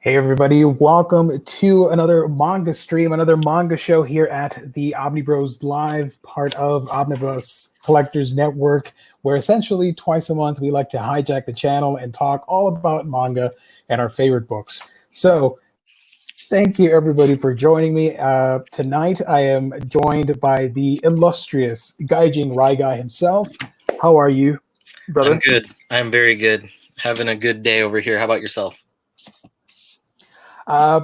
Hey everybody, welcome to another manga stream, another manga show here at the Omnibroslive, part of Omnibus Collectors Network, where essentially twice a month we like to hijack the channel and talk all about manga and our favorite books. So thank you everybody for joining me. Tonight I am joined by the illustrious Gaijin Raigai himself. How are you, brother? I'm good. I'm very good. Having a good day over here. How about yourself?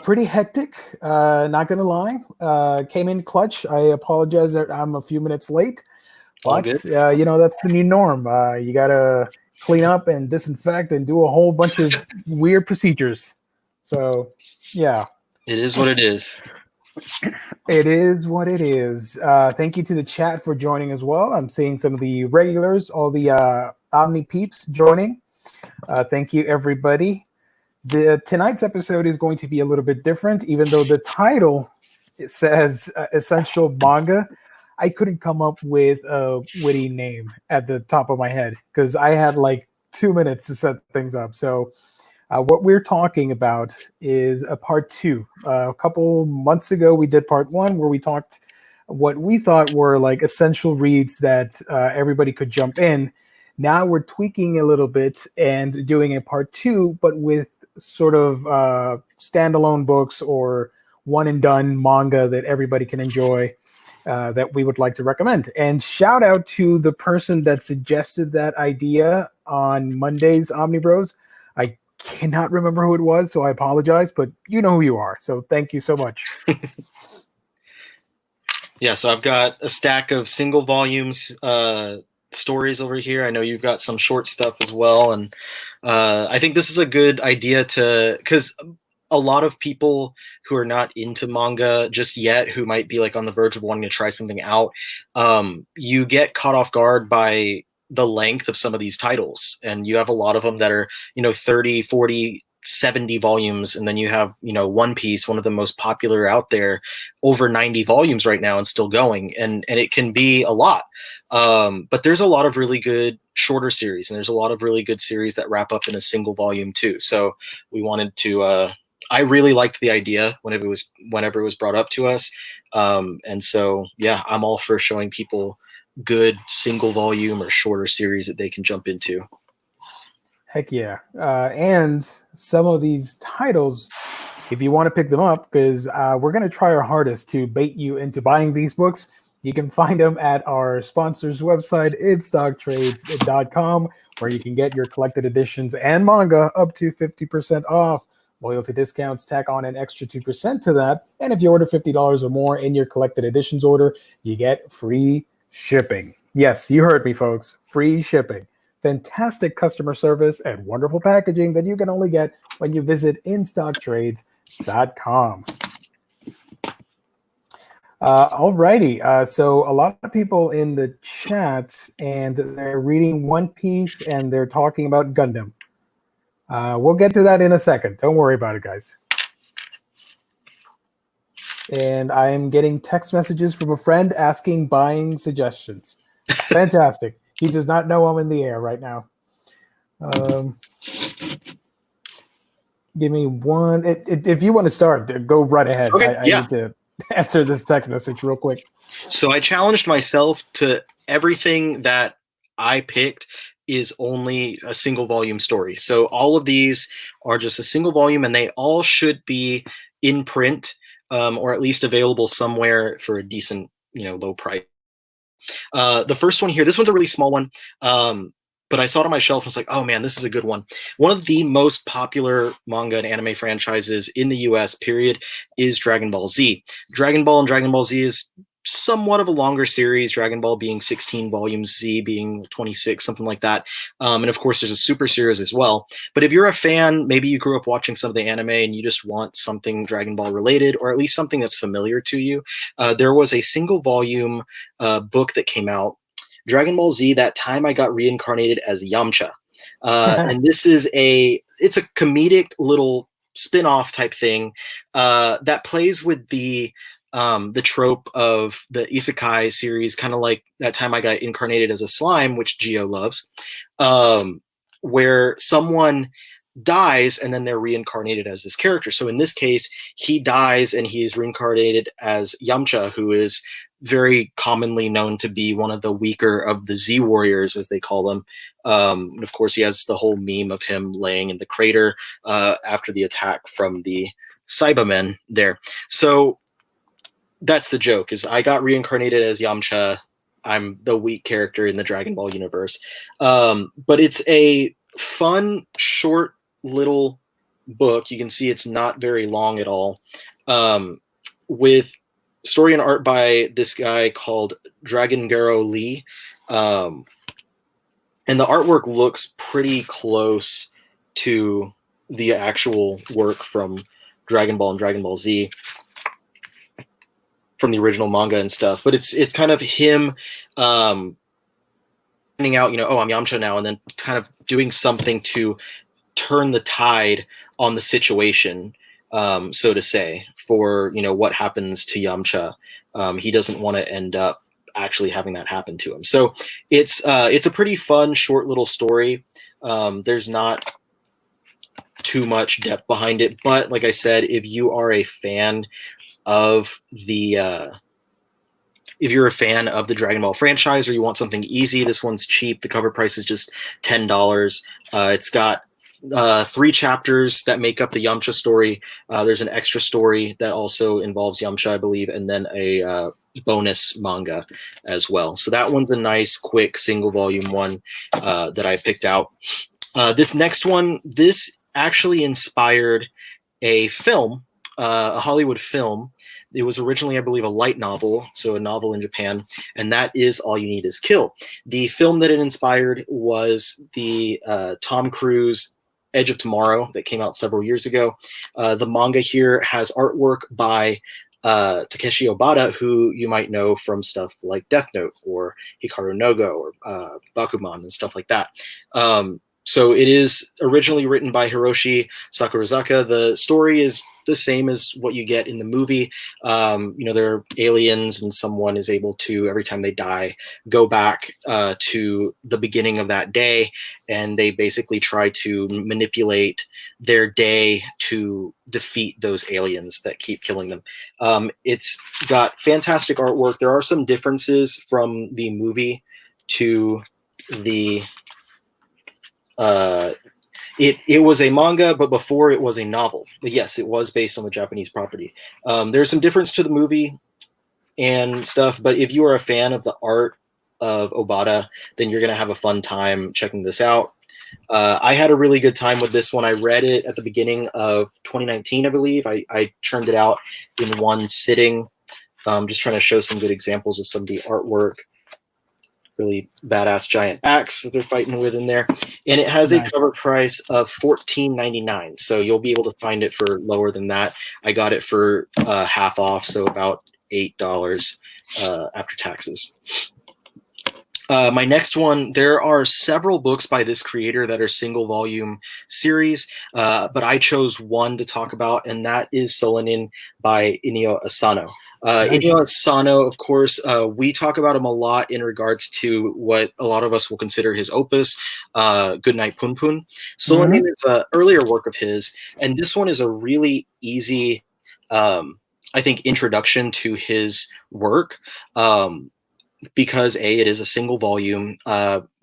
Pretty hectic, not gonna lie. Came in clutch. I apologize that I'm a few minutes late, All but good. you know, that's the new norm. You gotta clean up and disinfect and do a whole bunch of weird procedures. So yeah, It is what it is. it is what it is. Thank you to the chat for joining as well. I'm seeing some of the regulars, all the Omni peeps joining. Thank you, everybody. Tonight's episode is going to be a little bit different, even though the title it says essential manga. I couldn't come up with a witty name at the top of my head because I had like 2 minutes to set things up. So what we're talking about is a part two. A couple months ago, we did part one where we talked what we thought were like essential reads that everybody could jump in. Now we're tweaking a little bit and doing a part two, but with sort of standalone books or one and done manga that everybody can enjoy that we would like to recommend. And shout out to the person that suggested that idea on Monday's Omnibros. I cannot remember who it was, so I apologize, but you know who you are. So thank you so much. Yeah, so I've got a stack of single volumes stories over here. I know you've got some short stuff as well, and I think this is a good idea because a lot of people who are not into manga just yet, who might be like on the verge of wanting to try something out, you get caught off guard by the length of some of these titles, and you have a lot of them that are 30, 40, 70 volumes, and then you have One Piece, one of the most popular out there, over 90 volumes right now and still going, and it can be a lot. But there's a lot of really good shorter series, and there's a lot of really good series that wrap up in a single volume too. So we wanted to I really liked the idea whenever it was brought up to us, and so yeah, I'm all for showing people good single volume or shorter series that they can jump into. Heck yeah. And some of these titles, if you want to pick them up, because we're going to try our hardest to bait you into buying these books, you can find them at our sponsor's website, instocktrades.com, where you can get your collected editions and manga up to 50% off. Loyalty discounts tack on an extra 2% to that. And if you order $50 or more in your collected editions order, you get free shipping. Yes, you heard me, folks. Free shipping. Fantastic customer service and wonderful packaging that you can only get when you visit instocktrades.com. Alrighty, so a lot of people in the chat, and they're reading One Piece and they're talking about Gundam. We'll get to that in a second. Don't worry about it, guys. And I'm getting text messages from a friend asking buying suggestions. Fantastic. He does not know I'm in the air right now. Give me one. If you want to start, go right ahead. Okay, I need to answer this text message real quick. So I challenged myself to everything that I picked is only a single volume story. So all of these are just a single volume, and they all should be in print, or at least available somewhere for a decent, low price. The first one here, this one's a really small one, but I saw it on my shelf and was like, oh man, this is a good one. One of the most popular manga and anime franchises in the US, period, is Dragon Ball Z. Dragon Ball and Dragon Ball Z is somewhat of a longer series, Dragon Ball being 16 volumes, Z being 26, something like that. And of course, there's a super series as well. But if you're a fan, maybe you grew up watching some of the anime and you just want something Dragon Ball related, or at least something that's familiar to you, there was a single volume book that came out, Dragon Ball Z, That Time I Got Reincarnated as Yamcha. And this is it's a comedic little spin-off type thing that plays with the trope of the isekai series, kind of like That Time I Got Incarnated as a Slime, which Gio loves, where someone dies, and then they're reincarnated as this character. So in this case, he dies and he is reincarnated as Yamcha, who is very commonly known to be one of the weaker of the Z Warriors, as they call them. And of course, he has the whole meme of him laying in the crater after the attack from the Cybermen there. So that's the joke, is I got reincarnated as Yamcha. I'm the weak character in the Dragon Ball universe. But it's a fun, short little book. You can see it's not very long at all, with story and art by this guy called Dragongaro Lee. And the artwork looks pretty close to the actual work from Dragon Ball and Dragon Ball Z, from the original manga and stuff. But it's kind of him finding out, oh, I'm Yamcha now, and then kind of doing something to turn the tide on the situation, so to say, for what happens to Yamcha. He doesn't want to end up actually having that happen to him. So it's a pretty fun, short little story. There's not too much depth behind it, but like I said, if you are a fan of the if you're a fan of the Dragon Ball franchise, or you want something easy, this one's cheap. The cover price is just $10. It's got 3 chapters that make up the Yamcha story. There's an extra story that also involves Yamcha, I believe, and then a bonus manga as well. So that one's a nice, quick, single volume one that I picked out. This next one, this actually inspired a film, a Hollywood film. It was originally, I believe, a light novel, so a novel in Japan, and that is All You Need Is Kill. The film that it inspired was the Tom Cruise Edge of Tomorrow that came out several years ago. The manga here has artwork by Takeshi Obata, who you might know from stuff like Death Note or Hikaru no Go or Bakuman and stuff like that. So it is originally written by Hiroshi Sakurazaka. The story is the same as what you get in the movie. There are aliens, and someone is able to, every time they die, go back to the beginning of that day, and they basically try to manipulate their day to defeat those aliens that keep killing them. It's got fantastic artwork. There are some differences from the movie to the it was a manga, but before it was a novel. But yes, it was based on the Japanese property. There's some difference to the movie and stuff, but if you are a fan of the art of Obata, then you're going to have a fun time checking this out. I had a really good time with this one. I read it at the beginning of 2019, I believe. I churned it out in one sitting. Just trying to show some good examples of some of the artwork. Really badass giant axe that they're fighting with in there. And it has a cover price of $14.99. So you'll be able to find it for lower than that. I got it for half off, so about $8 after taxes. My next one, there are several books by this creator that are single volume series, but I chose one to talk about, and that is Solanin by Inio Asano. Inio Asano, of course, we talk about him a lot in regards to what a lot of us will consider his opus, Goodnight Punpun. Solanin is an earlier work of his, and this one is a really easy, I think, introduction to his work. Because A, it is a single volume,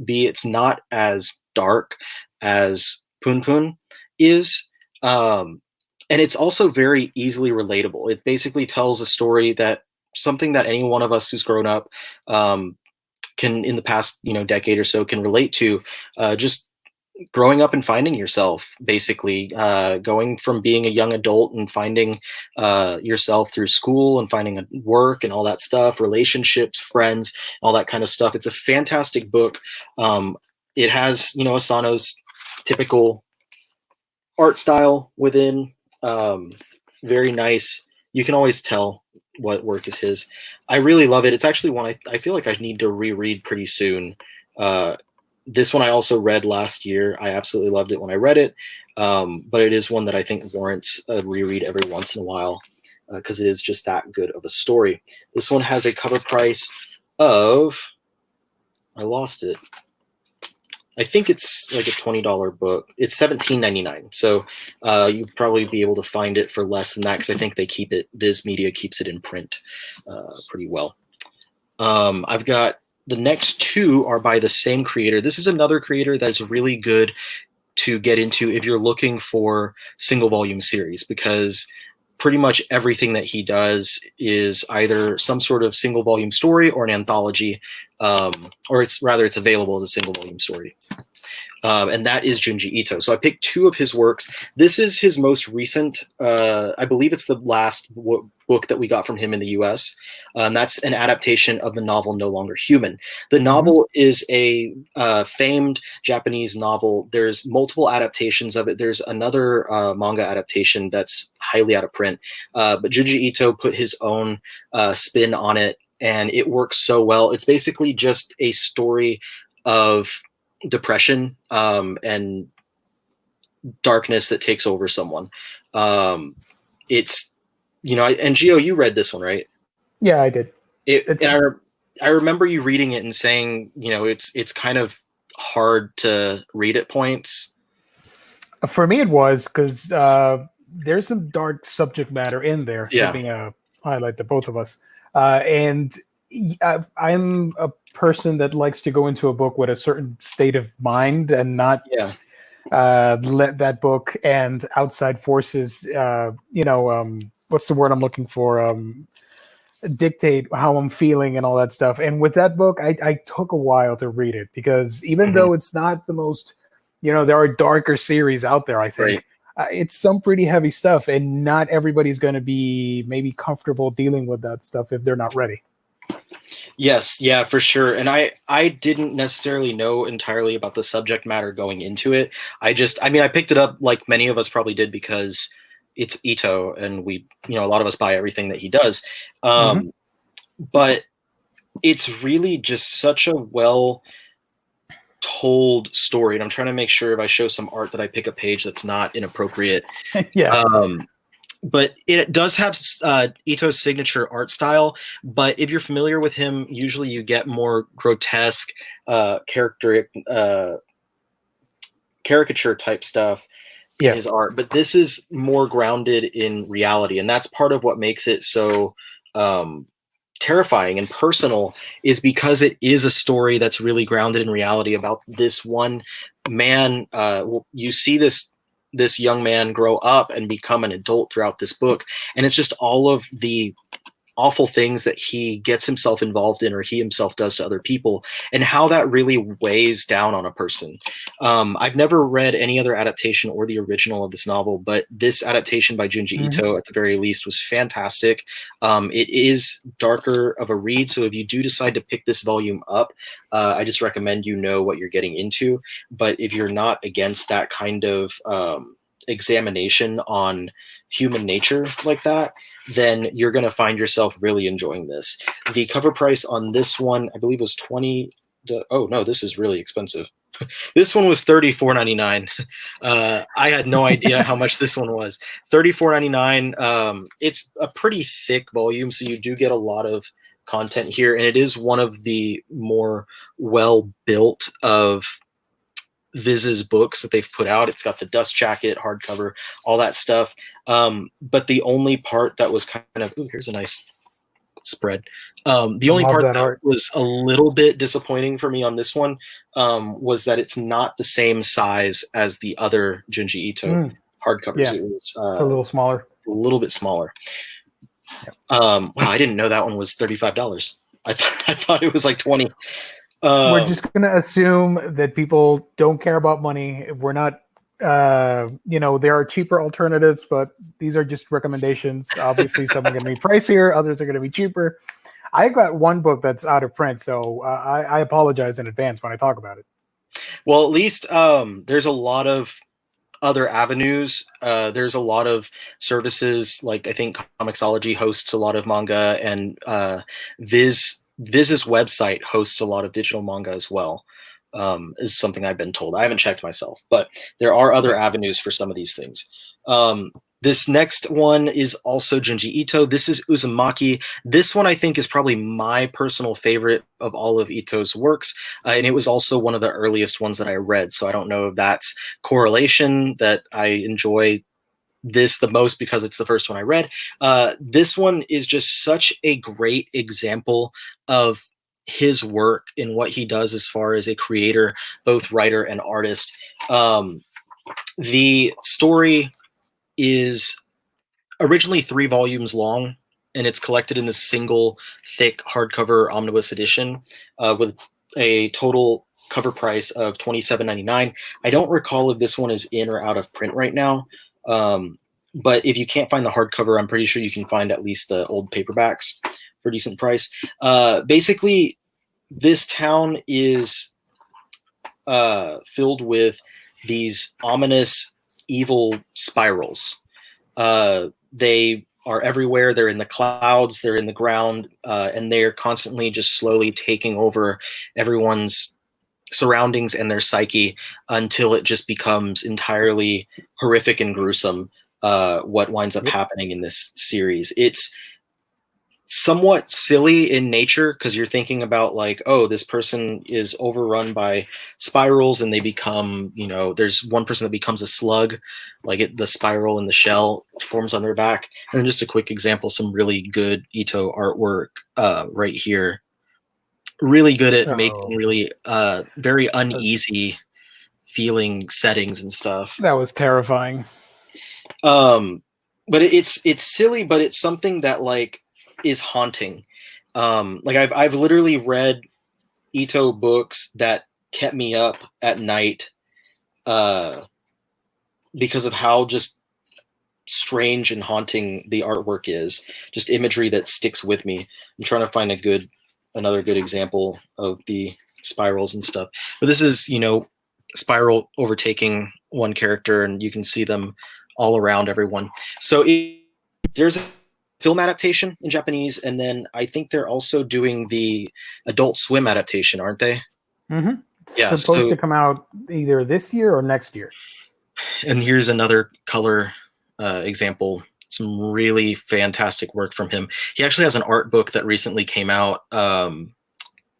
B, it's not as dark as Punpun is, and it's also very easily relatable. It basically tells a story that something that any one of us who's grown up can, in the past decade or so, can relate to, just growing up and finding yourself, basically going from being a young adult and finding yourself through school and finding a work and all that stuff, relationships, friends, all that kind of stuff. It's a fantastic book. It has, Asano's typical art style within, very nice. You can always tell what work is his. I really love it. It's actually one I feel like I need to reread pretty soon. This one I also read last year. I absolutely loved it when I read it, but it is one that I think warrants a reread every once in a while because it is just that good of a story. This one has a cover price of, I lost it. I think it's like a $20 book. It's $17.99. So you'd probably be able to find it for less than that because I think they keep it. Viz Media keeps it in print pretty well. I've got the next two are by the same creator. This is another creator that's really good to get into if you're looking for single volume series, because pretty much everything that he does is either some sort of single volume story or an anthology, or it's available as a single volume story. And that is Junji Ito. So I picked two of his works. This is his most recent, I believe it's the last book that we got from him in the US. That's an adaptation of the novel No Longer Human. The novel is a famed Japanese novel. There's multiple adaptations of it. There's another manga adaptation that's highly out of print. But Junji Ito put his own spin on it, and it works so well. It's basically just a story of depression and darkness that takes over someone. It's, and Gio, you read this one, right? Yeah, I did. I remember you reading it and saying, it's kind of hard to read at points. For me, it was because there's some dark subject matter in there. Yeah. Giving a highlight to both of us. And I'm a person that likes to go into a book with a certain state of mind and not let that book and outside forces, what's the word I'm looking for? Dictate how I'm feeling and all that stuff. And with that book, I took a while to read it because even though it's not the most, there are darker series out there, I think. Right. It's some pretty heavy stuff, and not everybody's going to be maybe comfortable dealing with that stuff if they're not ready. Yes, yeah, for sure. And I didn't necessarily know entirely about the subject matter going into it. I picked it up like many of us probably did because it's Ito, and we, a lot of us buy everything that he does. But it's really just such a well told story. And I'm trying to make sure if I show some art that I pick a page that's not inappropriate. Yeah. But it does have Ito's signature art style. But if you're familiar with him, usually you get more grotesque caricature type stuff in his art. But this is more grounded in reality. And that's part of what makes it so terrifying and personal, is because it is a story that's really grounded in reality about this one man. You see this young man grow up and become an adult throughout this book. And it's just all of the awful things that he gets himself involved in, or he himself does to other people, and how that really weighs down on a person. I've never read any other adaptation or the original of this novel, but this adaptation by Junji Ito, at the very least, was fantastic. It is darker of a read, so if you do decide to pick this volume up, I just recommend you know what you're getting into. But if you're not against that kind of examination on human nature like that, then you're going to find yourself really enjoying this. The cover price on this one, I believe, was $20. Oh no, this is really expensive. This one was $34.99. I had no idea how much this one was. $34.99. It's a pretty thick volume, so you do get a lot of content here, and it is one of the more well-built of Viz's books that they've put out. It's got the dust jacket, hardcover, all that stuff. But the only part that was kind of, here's a nice spread. The only part that was a little bit disappointing for me on this one was that it's not the same size as the other Junji Ito hardcovers. Yeah. It's a little smaller. A little bit smaller. Wow, I didn't know that one was $35. I thought it was like $20. We're just going to assume that people don't care about money. We're not, there are cheaper alternatives, but these are just recommendations. Obviously, some are going to be pricier, others are going to be cheaper. I got one book that's out of print, so I apologize in advance when I talk about it. Well, at least there's a lot of other avenues. There's a lot of services, like I think Comixology hosts a lot of manga, and Viz's website hosts a lot of digital manga as well, is something I've been told. I haven't checked myself, but there are other avenues for some of these things. This next one is also Junji Ito. This is Uzumaki. This one I think is probably my personal favorite of all of Ito's works, and it was also one of the earliest ones that I read. So I don't know if that's correlation that I enjoy this the most because it's the first one I read. This one is just such a great example of his work and what he does as far as a creator, both writer and artist. The story is originally 3 volumes long, and it's collected in this single thick hardcover omnibus edition with a total cover price of $27.99. I don't recall if this one is in or out of print right now, but if you can't find the hardcover, I'm pretty sure you can find at least the old paperbacks for a decent price. Basically, this town is filled with these ominous evil spirals. They are everywhere. They're in the clouds, they're in the ground, and they're constantly just slowly taking over everyone's surroundings and their psyche until it just becomes entirely horrific and gruesome, what winds up happening in this series. It's somewhat silly in nature because you're thinking about like, oh, this person is overrun by spirals and they become, there's one person that becomes a slug, like the spiral in the shell forms on their back. And then just a quick example, some really good Ito artwork right here. Really good at making really very uneasy feeling settings and stuff. That was terrifying. But it's silly, but it's something that like is haunting. Like I've literally read Ito books that kept me up at night because of how just strange and haunting the artwork is. Just imagery that sticks with me. I'm trying to find another good example of the spirals and stuff. But this is, spiral overtaking one character, and you can see them all around everyone. So there's a film adaptation in Japanese, and then I think they're also doing the Adult Swim adaptation, aren't they? Mm-hmm. It's supposed to come out either this year or next year. And here's another color example. Some really fantastic work from him. He actually has an art book that recently came out. I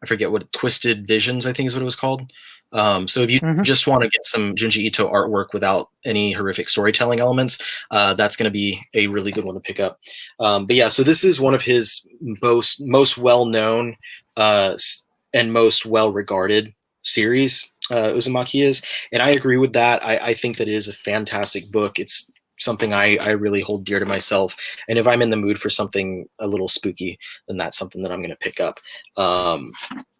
forget what, Twisted Visions, I think is what it was called. So if you just want to get some Junji Ito artwork without any horrific storytelling elements, that's going to be a really good one to pick up. But yeah, so this is one of his most well-known and most well-regarded series, Uzumaki is. And I agree with that. I think that it is a fantastic book. It's something I really hold dear to myself. And if I'm in the mood for something a little spooky, then that's something that I'm going to pick up. And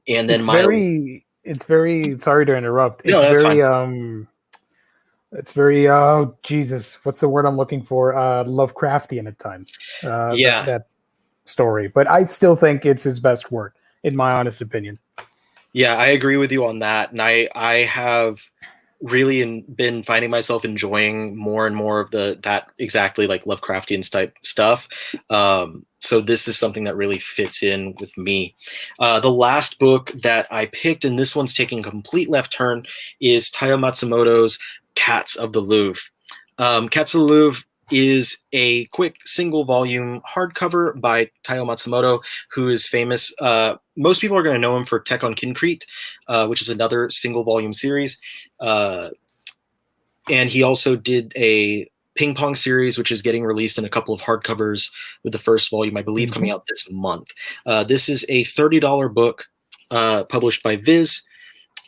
then it's very sorry to interrupt. It's it's very Jesus, what's the word I'm looking for? Lovecraftian at times. That story. But I still think it's his best work, in my honest opinion. Yeah, I agree with you on that. And I have really been finding myself enjoying more and more of that exactly like Lovecraftian type stuff. So this is something that really fits in with me. The last book that I picked, and this one's taking a complete left turn, is Taiyo Matsumoto's Cats of the Louvre. Cats of the Louvre is a quick single volume hardcover by Taiyo Matsumoto, who is famous. Most people are going to know him for Tek on Concrete, which is another single volume series. And he also did a Ping Pong series, which is getting released in a couple of hardcovers, with the first volume, I believe, coming out this month. This is a $30 book published by Viz.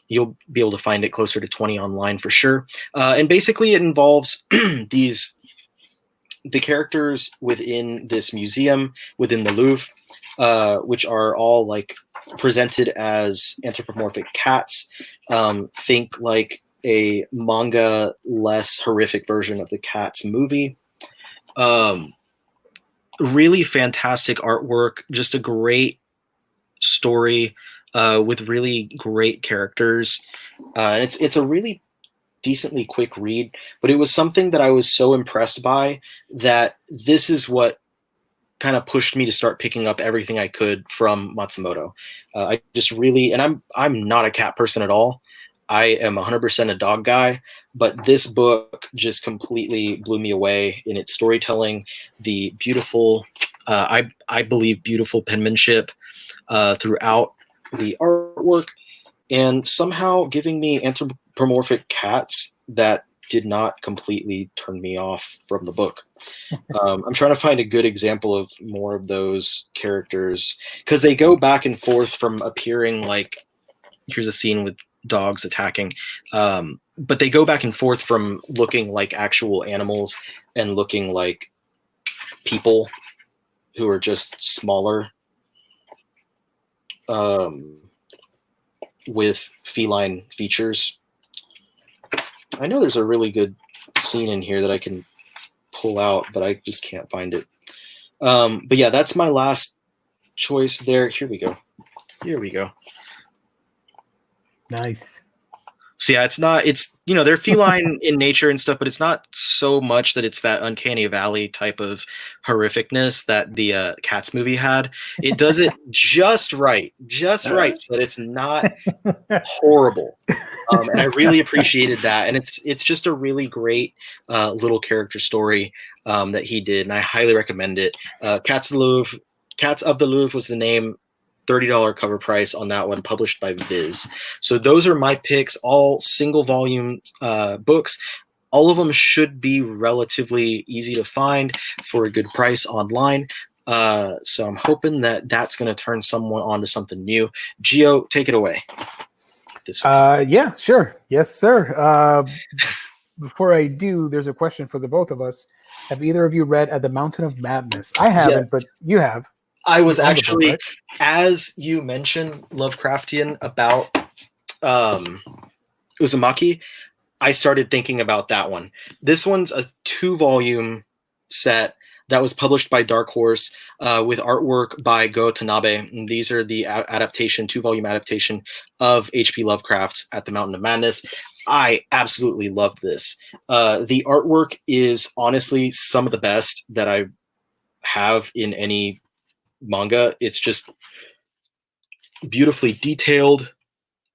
You'll be able to find it closer to $20 online for sure. And basically it involves the characters within this museum, within the Louvre, which are all like presented as anthropomorphic cats. Think like a manga less horrific version of the Cats movie. Really fantastic artwork, just a great story with really great characters. It's a really decently quick read, but it was something that I was so impressed by that this is what kind of pushed me to start picking up everything I could from Matsumoto. I just really, and I'm not a cat person at all, I am 100% a dog guy, but this book just completely blew me away in its storytelling, the beautiful, I believe, beautiful penmanship throughout the artwork, and somehow giving me anthropomorphic cats that did not completely turn me off from the book. I'm trying to find a good example of more of those characters, because they go back and forth from appearing like, here's a scene with dogs attacking, but they go back and forth from looking like actual animals and looking like people who are just smaller, with feline features. I know there's a really good scene in here that I can pull out, but I just can't find it. But yeah, that's my last choice there. Here we go. Nice. So yeah, it's they're feline in nature and stuff, but it's not so much that it's that uncanny valley type of horrificness that the Cats movie had. It does it just right, so that it's not horrible. And I really appreciated that. And it's just a really great little character story that he did, and I highly recommend it. Cats of the Louvre was the name. $30 cover price on that one, published by Viz. So those are my picks, all single volume books. All of them should be relatively easy to find for a good price online. So I'm hoping that that's going to turn someone on to something new. Gio, take it away. Yeah, sure. Yes, sir. Before I do, there's a question for the both of us. Have either of you read At the Mountain of Madness? I haven't, Yes. But you have. I was actually, book, right? As you mentioned Lovecraftian about Uzumaki, I started thinking about that one. This one's a 2-volume set that was published by Dark Horse with artwork by Go Tanabe. And these are the 2-volume adaptation of H.P. Lovecraft's At the Mountain of Madness. I absolutely loved this. The artwork is honestly some of the best that I have in any manga. It's just beautifully detailed,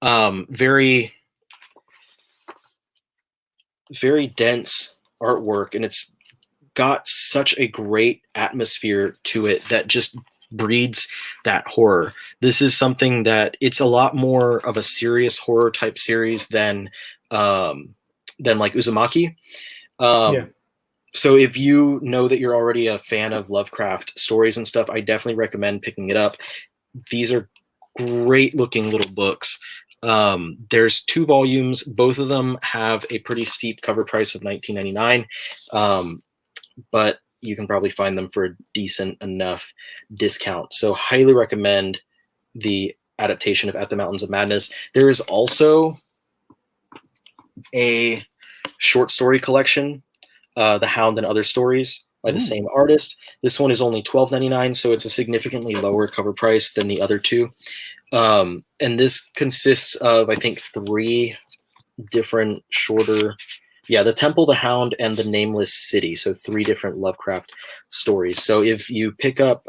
very dense artwork, and it's got such a great atmosphere to it that just breeds that horror. This is something that it's a lot more of a serious horror type series than like Uzumaki. Yeah. So if you know that you're already a fan of Lovecraft stories and stuff, I definitely recommend picking it up. These are great looking little books. There's 2 volumes. Both of them have a pretty steep cover price of $19.99, but you can probably find them for a decent enough discount. So highly recommend the adaptation of At the Mountains of Madness. There is also a short story collection, The Hound and Other Stories, by the same artist. This one is only $12.99, so it's a significantly lower cover price than the other 2. And this consists of, I think, 3 different shorter, The Temple, the Hound, and the Nameless City. So 3 different Lovecraft stories. So if you pick up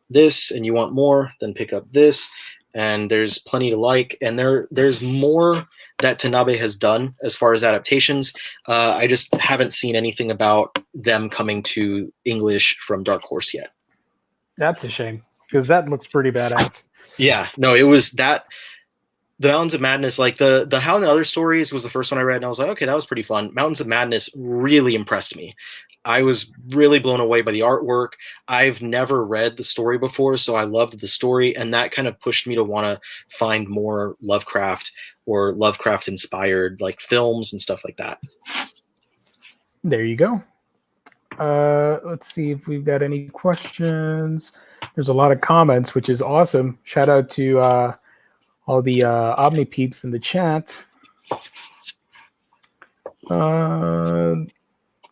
this and you want more, then pick up this. And there's plenty to like. And there's more that Tanabe has done as far as adaptations. I just haven't seen anything about them coming to English from Dark Horse yet. That's a shame, because that looks pretty badass. Yeah, no, it was that. The Mountains of Madness, like the Hound and Other Stories was the first one I read, and I was like, okay, that was pretty fun. Mountains of Madness really impressed me. I was really blown away by the artwork. I've never read the story before, so I loved the story, and that kind of pushed me to want to find more Lovecraft or Lovecraft-inspired like films and stuff like that. There you go. Let's see if we've got any questions. There's a lot of comments, which is awesome. Shout out to all the Omni peeps in the chat.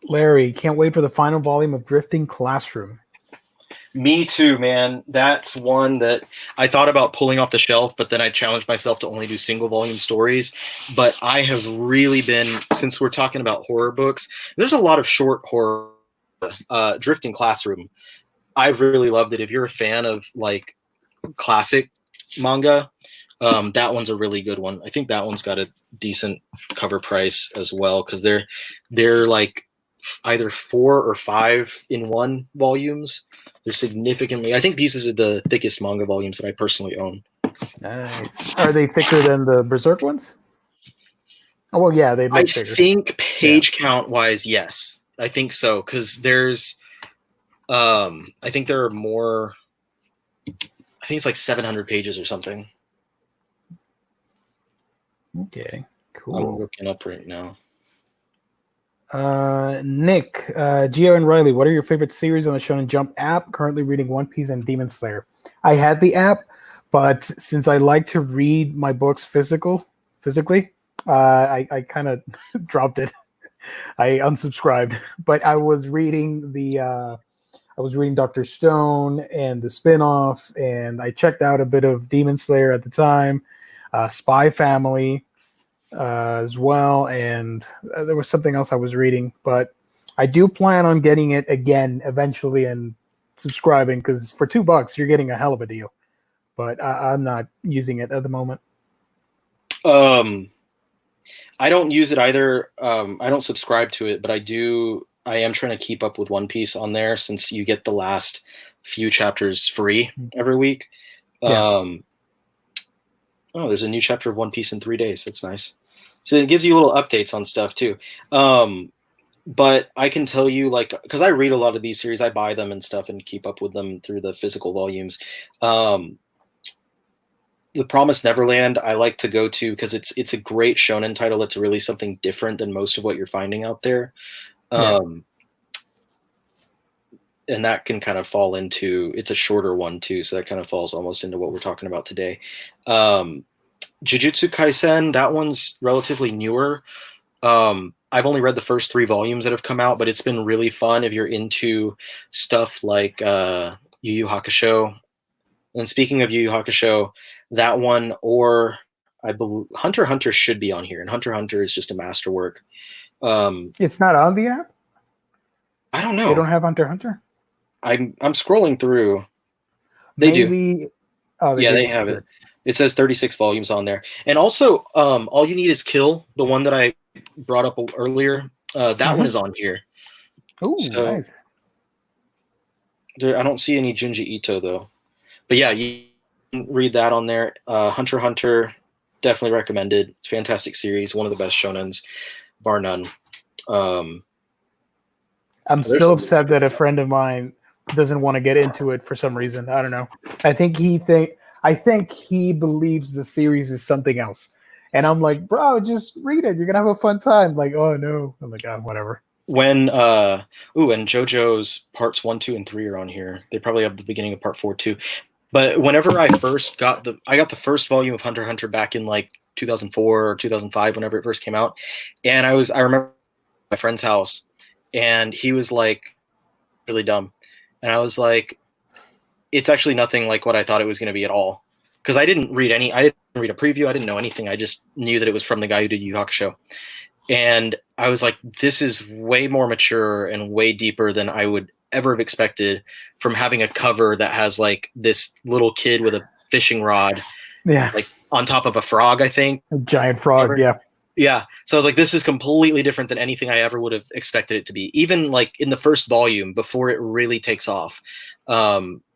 Larry, can't wait for the final volume of Drifting Classroom. Me too, man. That's one that I thought about pulling off the shelf, but then I challenged myself to only do single volume stories. But I have really been, since we're talking about horror books, there's a lot of short horror. Drifting Classroom, I've really loved it. If you're a fan of like classic manga, That one's a really good one. I think that one's got a decent cover price as well, because they're like either 4 or 5 in 1 volumes. They're significantly. I think these are the thickest manga volumes that I personally own. Nice. Are they thicker than the Berserk ones? Oh well, yeah, they look bigger. I think page count wise, yes, I think so, because there's, I think there are more. I think it's like 700 pages or something. Okay, cool. I'm looking up right now. Nick, Gio and Ryley, what are your favorite series on the Shonen Jump app? Currently reading One Piece and Demon Slayer. I had the app, but since I like to read my books physically, I kind of dropped it. I unsubscribed, but I was reading Dr. Stone and the spinoff, and I checked out a bit of Demon Slayer at the time, Spy Family as well, and there was something else I was reading, but I do plan on getting it again eventually and subscribing, because for $2 you're getting a hell of a deal, but I'm not using it at the moment. I don't use it either. I don't subscribe to it, but I am trying to keep up with One Piece on there, since you get the last few chapters free every week. Yeah. Oh, there's a new chapter of One Piece in 3 days. That's nice. So it gives you little updates on stuff too. But I can tell you, like, because I read a lot of these series, I buy them and stuff and keep up with them through the physical volumes. The Promised Neverland I like to go to, because it's a great shonen title that's really something different than most of what you're finding out there. And that can kind of fall into, it's a shorter one too, so that kind of falls almost into what we're talking about today. Jujutsu Kaisen, that one's relatively newer. I've only read the first 3 volumes that have come out, but it's been really fun if you're into stuff like Yu Yu Hakusho. And speaking of Yu Yu Hakusho, that one, or I believe Hunter x Hunter should be on here, and Hunter x Hunter is just a masterwork. It's not on the app? I don't know. They don't have Hunter x Hunter? I'm scrolling through. They do. Oh, they have it. It says 36 volumes on there. And also, All You Need Is Kill, the one that I brought up earlier, that one is on here. Oh, so, nice. I don't see any Junji Ito, though. But yeah, you can read that on there. Hunter x Hunter, definitely recommended. Fantastic series, one of the best shonens, bar none. I'm still upset that a friend of mine doesn't want to get into it for some reason. I don't know. I think he believes the series is something else. And I'm like, bro, just read it. You're going to have a fun time. Like, oh, no. I'm like, oh, whatever. When, and JoJo's parts 1, 2, and 3 are on here. They probably have the beginning of part 4, too. But whenever I first got the first volume of Hunter x Hunter back in like 2004 or 2005, whenever it first came out. And I remember my friend's house, and he was like, really dumb. And I was like, it's actually nothing like what I thought it was going to be at all. Because I didn't read a preview. I didn't know anything. I just knew that it was from the guy who did Yu Yu Hakusho. And I was like, this is way more mature and way deeper than I would ever have expected from having a cover that has like this little kid with a fishing rod. Yeah. Like on top of a frog, I think. A giant frog, yeah. Yeah. So I was like, this is completely different than anything I ever would have expected it to be. Even like in the first volume before it really takes off.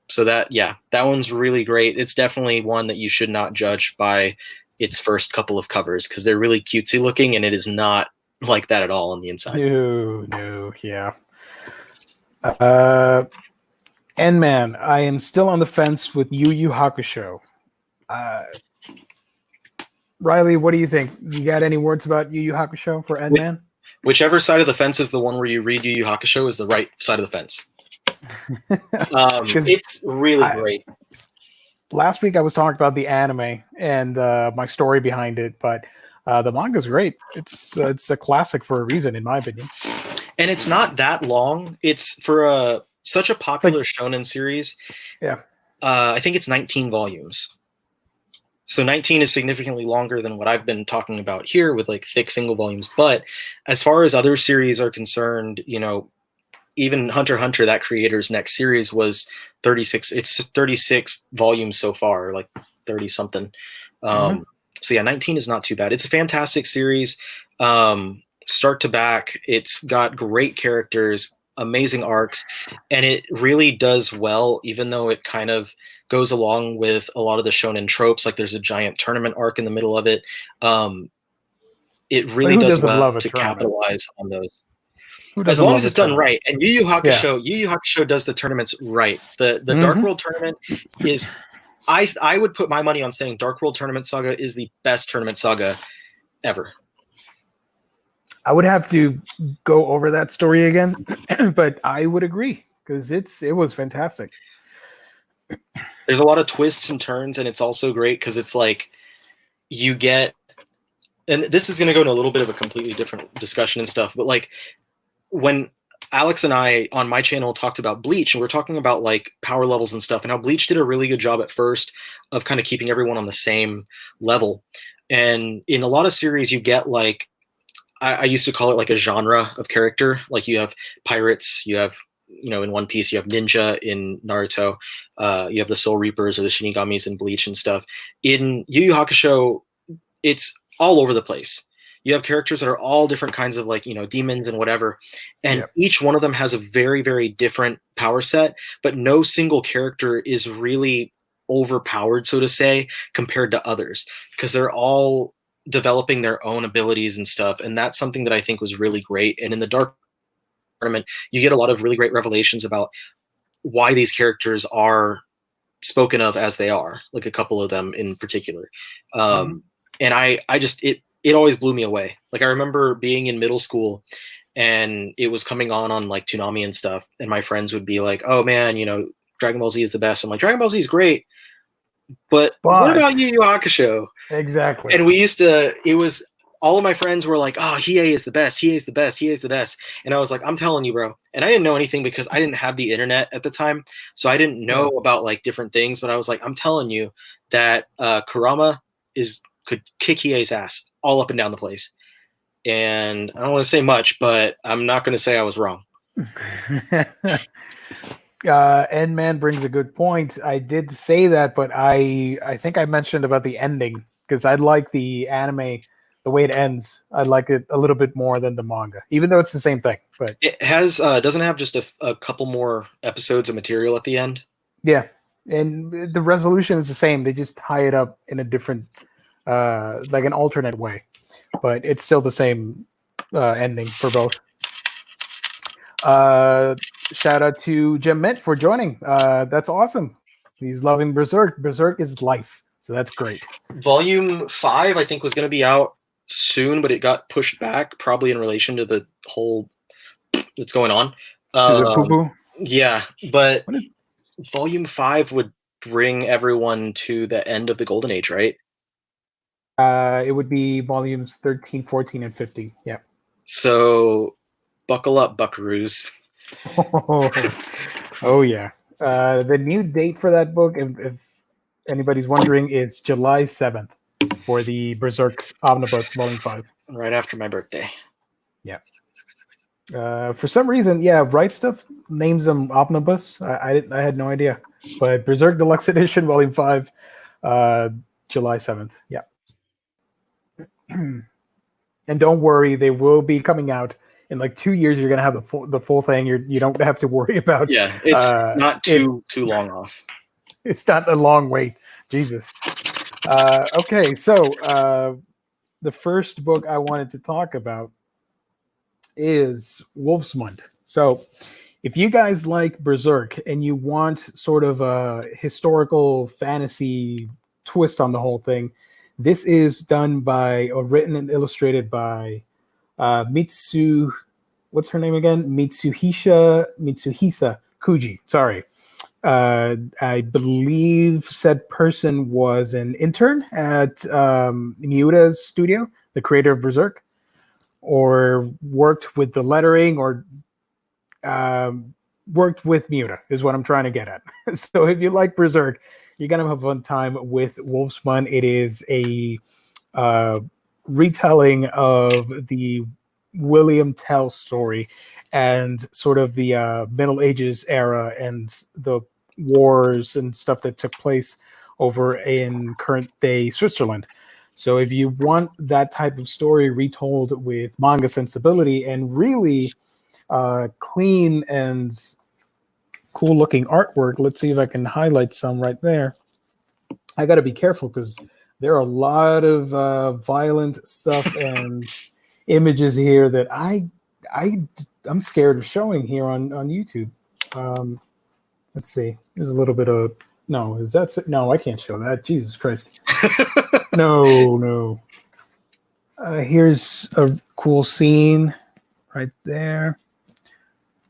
So that one's really great. It's definitely one that you should not judge by its first couple of covers, because they're really cutesy looking, and it is not like that at all on the inside. No, yeah. And man, I am still on the fence with Yu Yu Hakusho. Riley, what do you think? You got any words about Yu Yu Hakusho for N-Man? Whichever side of the fence is the one where you read Yu Yu Hakusho is the right side of the fence. It's really great. Last week I was talking about the anime and my story behind it, but the manga's great. It's a classic for a reason, in my opinion. And it's not that long. It's for such a popular shonen series. Yeah. I think it's 19 volumes. So 19 is significantly longer than what I've been talking about here with like thick single volumes. But as far as other series are concerned, even Hunter x Hunter, that creator's next series was 36. It's 36 volumes so far, like 30 something. So yeah, 19 is not too bad. It's a fantastic series, start to back. It's got great characters, amazing arcs, and it really does well, even though it kind of goes along with a lot of the shonen tropes. Like there's a giant tournament arc in the middle of it. It really does well to capitalize on those. As long as it's done right. And Yu Yu Hakusho does the tournaments right. The Dark World tournament is, I would put my money on saying Dark World Tournament Saga is the best tournament saga ever. I would have to go over that story again, but I would agree because it was fantastic. There's a lot of twists and turns, and it's also great because it's like you get, and this is going to go into a little bit of a completely different discussion and stuff, but like when Alex and I on my channel talked about Bleach, and we're talking about like power levels and stuff, and how Bleach did a really good job at first of kind of keeping everyone on the same level. And in a lot of series, you get like, I used to call it like a genre of character. Like you have pirates, you have, in One Piece, you have ninja in Naruto, you have the Soul Reapers or the Shinigamis in Bleach and stuff. In Yu Yu Hakusho, it's all over the place. You have characters that are all different kinds of like, demons and whatever. And each one of them has a very, very different power set, but no single character is really overpowered, so to say, compared to others, because they're all developing their own abilities and stuff. And that's something that I think was really great. And in the Dark Tournament, you get a lot of really great revelations about why these characters are spoken of as they are, like a couple of them in particular. And I just, it always blew me away. Like I remember being in middle school and it was coming on like Toonami and stuff. And my friends would be like, oh man, Dragon Ball Z is the best. I'm like, Dragon Ball Z is great. But what about Yu Yu Hakusho? Exactly. And it was, all of my friends were like, oh, Hiei is the best. Hiei is the best. Hiei is the best. And I was like, I'm telling you, bro. And I didn't know anything because I didn't have the internet at the time. So I didn't know about like different things, but I was like, I'm telling you that Kurama could kick Hiei's ass all up and down the place. And I don't want to say much, but I'm not going to say I was wrong. N-Man brings a good point. I did say that, but I think I mentioned about the ending because I'd like the anime, the way it ends. I'd like it a little bit more than the manga, even though it's the same thing. But it has doesn't have just a couple more episodes of material at the end. Yeah, and the resolution is the same. They just tie it up in a different, like an alternate way, but it's still the same ending for both. Shout out to Jim Mint for joining. That's awesome. He's loving Berserk. Berserk is life, so that's great. Volume 5, I think, was going to be out soon, but it got pushed back, probably in relation to the whole that's going on. The poo-poo? Yeah, but Volume 5 would bring everyone to the end of the Golden Age, right? It would be volumes 13, 14, and 15. Yeah. So buckle up, buckaroos. Oh yeah. The new date for that book, if anybody's wondering, is July 7th for the Berserk Omnibus Volume 5. Right after my birthday. Yeah. For some reason, Right Stuff names them Omnibus. I had no idea. But Berserk Deluxe Edition Volume 5, July 7th. Yeah. And don't worry, they will be coming out in like 2 years. You're gonna have the full thing. You don't have to worry about. Yeah, it's not too long off. It's not a long wait. Jesus. Okay, so the first book I wanted to talk about is Wolfsmund. So if you guys like Berserk and you want sort of a historical fantasy twist on the whole thing, this is done by, or written and illustrated by what's her name again? Mitsuhisa Kuji. Sorry. I believe said person was an intern at Miura's studio, the creator of Berserk, or worked with the lettering, or worked with Miura, is what I'm trying to get at. So if you like Berserk, you're going to have a fun time with Wolfsmund. It is a retelling of the William Tell story and sort of the Middle Ages era and the wars and stuff that took place over in current day Switzerland. So if you want that type of story retold with manga sensibility and really clean and cool looking artwork, let's see if I can highlight some right there. I got to be careful because there are a lot of violent stuff and images here that I'm scared of showing here on YouTube. Let's see. There's a little bit of no. Is that no? I can't show that. Jesus Christ. No. Here's a cool scene right there.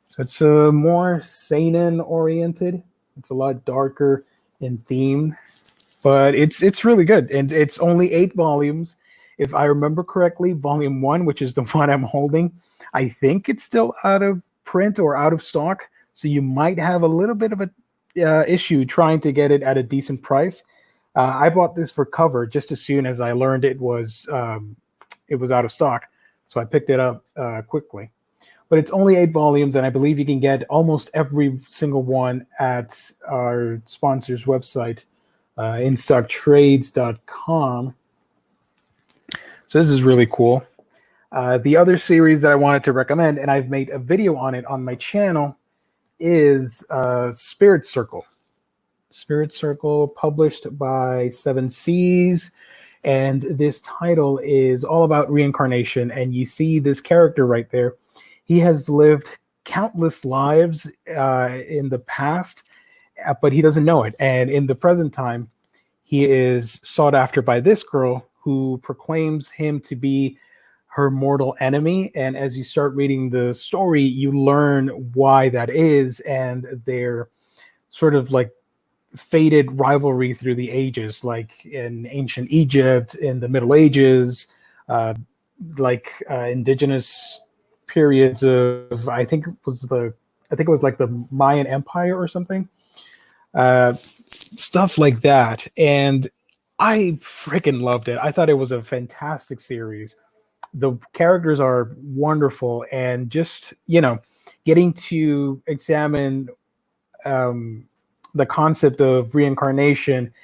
So it's more seinen oriented. It's a lot darker in theme, but it's really good, and it's only 8 volumes. If I remember correctly, volume 1, which is the one I'm holding, I think it's still out of print or out of stock. So you might have a little bit of a issue trying to get it at a decent price. I bought this for cover just as soon as I learned it was out of stock, so I picked it up quickly. But it's only 8 volumes, and I believe you can get almost every single one at our sponsor's website, instocktrades.com. So this is really cool. The other series that I wanted to recommend, and I've made a video on it on my channel, is Spirit Circle. Spirit Circle, published by Seven Seas, and this title is all about reincarnation. And you see this character right there. He has lived countless lives in the past, but he doesn't know it. And in the present time, he is sought after by this girl who proclaims him to be her mortal enemy. And as you start reading the story, you learn why that is, and their sort of like faded rivalry through the ages, like in ancient Egypt, in the Middle Ages, indigenous periods of, I think it was like the Mayan Empire or something, stuff like that. And I freaking loved it. I thought it was a fantastic series. The characters are wonderful, and just, getting to examine the concept of reincarnation